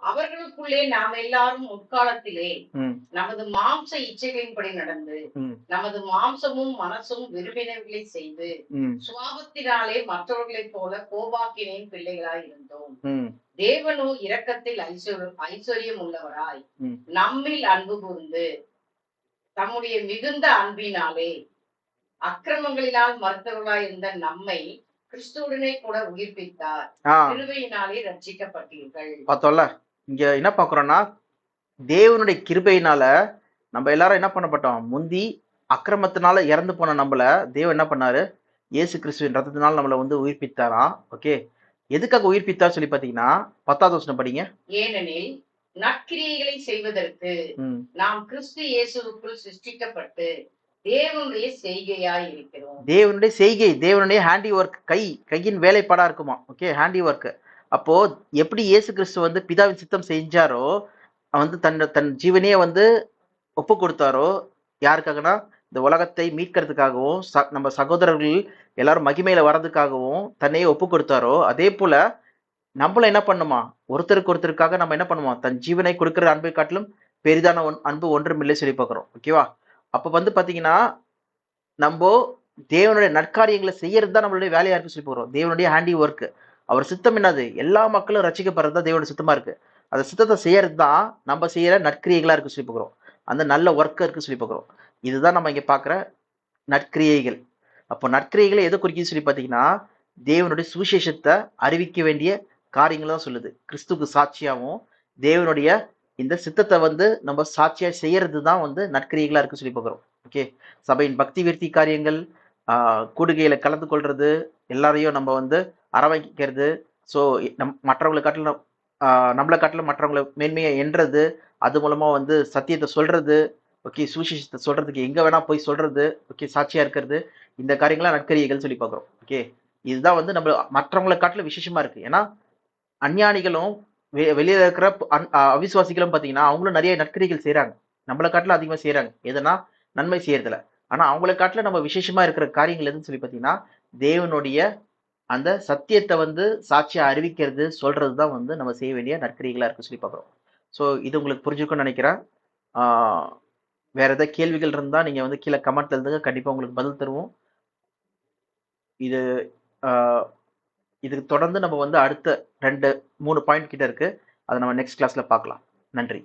[SPEAKER 2] அவர்களுக்குள்ளே நாம் எல்லாரும் முற்காலத்திலே
[SPEAKER 1] ம்,
[SPEAKER 2] நமது மாம்ச இச்சைகளின்படி நடந்து
[SPEAKER 1] ம்,
[SPEAKER 2] நமது மாம்சமும் மனசும் விரும்பினவர்களை செய்து
[SPEAKER 1] ம்,
[SPEAKER 2] சுவாபத்தினாலே மற்றவர்களைப் போல கோபாக்கினின் பிள்ளைகளாய் இருந்தோம்.
[SPEAKER 1] ம்,
[SPEAKER 2] தேவனோ இரக்கத்தில் ஐஸ்வர்யம் உள்ளவராய்
[SPEAKER 1] ம்.
[SPEAKER 2] நம்மில் அன்பு கூர்ந்து தம்முடைய மிகுந்த அன்பினாலே அக்கிரமங்களினால் மறுத்தவர்களாய் இருந்த நம்மை கிறிஸ்துவுடனே கூட உயிர்ப்பித்தார்.
[SPEAKER 1] ஆ,
[SPEAKER 2] கிருபையினாலே ரட்சிக்கப்பட்டீர்கள்.
[SPEAKER 1] பார்த்தோம்ல, இங்க என்ன பார்க்குறோம்னா, தேவனுடைய கிருபையினால நம்ம எல்லாரும் என்ன பண்ணப்பட்டோம், முந்தி அக்கிரமத்தினால இறந்து போன நம்மள தேவன் என்ன பண்ணாரு, இயேசு கிறிஸ்துவின் ரத்தத்தினால நம்மளை வந்து உயிர்ப்பித்தாராம். ஓகே, எதுக்காக உயிர்ப்பித்தார் சொல்லி பார்த்தீங்கன்னா 10வது வசனம் படிங்க.
[SPEAKER 2] ஏனெனில் நற்கிரியைகளை செய்வதற்கு
[SPEAKER 1] ம்,
[SPEAKER 2] நாம் கிறிஸ்து இயேசுவுக்குள் சிருஷ்டிக்கப்பட்டு தேவனுடைய செய்கையாய் இருக்கிறோம்.
[SPEAKER 1] தேவனுடைய செய்கை, தேவனுடைய ஹேண்டி ஒர்க், கையின் வேலைப்பாடா இருக்குமா. Okay, handy work. அப்போ எப்படி இயேசு கிறிஸ்து வந்து பிதாவின் சித்தம் செஞ்சாரோ, வந்து தன் ஜீவனையே வந்து ஒப்பு கொடுத்தாரோ, யாருக்காகனா இந்த உலகத்தை மீட்கிறதுக்காகவும் நம்ம சகோதரர்கள் எல்லாரும் மகிமையில வர்றதுக்காகவும் தன்னையே ஒப்பு கொடுத்தாரோ, அதே போல நம்மள என்ன பண்ணுமா, ஒருத்தருக்கு ஒருத்தருக்காக நம்ம என்ன பண்ணுவோம், தன் ஜீவனை கொடுக்கிற அன்பை காட்டிலும் பெரிதான அன்பு ஒன்றும் இல்லை சொல்லி பார்க்கிறோம். ஓகேவா. அப்ப வந்து பாத்தீங்கன்னா நம்ம தேவனுடைய நற்காரியங்களை செய்யறது தான் நம்மளுடைய வேலையா இருக்கு சொல்லி போறோம். தேவனுடைய ஹேண்டி ஒர்க். அவர் சித்தம் என்னது, எல்லா மக்களும் ரசிக்கப்படுறது தான் தேவனுடைய சித்தமா இருக்கு. அந்த சித்தத்தை செய்யறது தான் நம்ம செய்யற நற்கிரியைகளா இருக்கு சொல்லி பார்க்கிறோம். அந்த நல்ல ஒர்க் இருக்கு சொல்லி பார்க்கிறோம். இதுதான் நம்ம இங்க பாக்குற நற்கிரியைகள். அப்போ நற்கிரியைகளை எதை குறிக்குது சொல்லி பார்த்தீங்கன்னா, தேவனுடைய சுவிசேஷத்தை அறிவிக்க வேண்டிய காரியங்களை தான் சொல்லுது. கிறிஸ்துக்கு சாட்சியாகவும் தேவனுடைய இந்த சித்தத்தை வந்து நம்ம சாட்சியா செய்யறது தான் வந்து நற்கிரியைகளா இருக்கு சொல்லி பார்க்கிறோம். ஓகே, சபையின் பக்தி விருத்தி காரியங்கள், கூடுகையில கலந்து கொள்றது, எல்லாரையும் நம்ம வந்து அரவணைக்கிறது, ஸோ மற்றவங்களை காட்டிலும் நம்மளை காட்டிலும் மற்றவங்களை மேன்மையை எண்றது, அது மூலமா வந்து சத்தியத்தை சொல்றது, ஓகே, சுவிசேஷத்தை சொல்றதுக்கு எங்க வேணா போய் சொல்றது, ஓகே, சாட்சியா இருக்கிறது, இந்த காரியங்களாம் நற்கரியைகள் சொல்லி பார்க்குறோம். ஓகே, இதுதான் வந்து நம்ம மற்றவங்களை காட்டிலும் விசேஷமா இருக்கு. ஏன்னா அஞ்ஞானிகளும் வெளியில இருக்கிற அவிசுவாசிகளும் பார்த்தீங்கன்னா அவங்களும் நிறைய நற்கரியைகள் செய்யறாங்க. நம்மளை காட்டிலும் அதிகமா செய்யறாங்க. எதனா நன்மை செய்யறதுல. ஆனா அவங்களை காட்டிலும் நம்ம விசேஷமா இருக்கிற காரியங்கள் எதுன்னு சொல்லி பார்த்தீங்கன்னா, தேவனுடைய அந்த சத்தியத்தை வந்து சாட்சியா அறிவிக்கிறது, சொல்றது தான் வந்து நம்ம செய்ய வேண்டிய நற்கரியைகளா இருக்கு சொல்லி பார்க்குறோம். ஸோ இது உங்களுக்கு புரிஞ்சுக்கும்னு நினைக்கிறேன். வேற ஏதாவது கேள்விகள் இருந்தா நீங்க வந்து கீழே கமெண்ட்ல எழுதுங்க, கண்டிப்பா உங்களுக்கு பதில் தருவோம். இது இதுக்கு தொடர்ந்து நம்ம வந்து அடுத்த 2-3 பாயிண்ட் கிட்ட இருக்கு. அதை நம்ம நெக்ஸ்ட் கிளாஸ்ல பார்க்கலாம். நன்றி.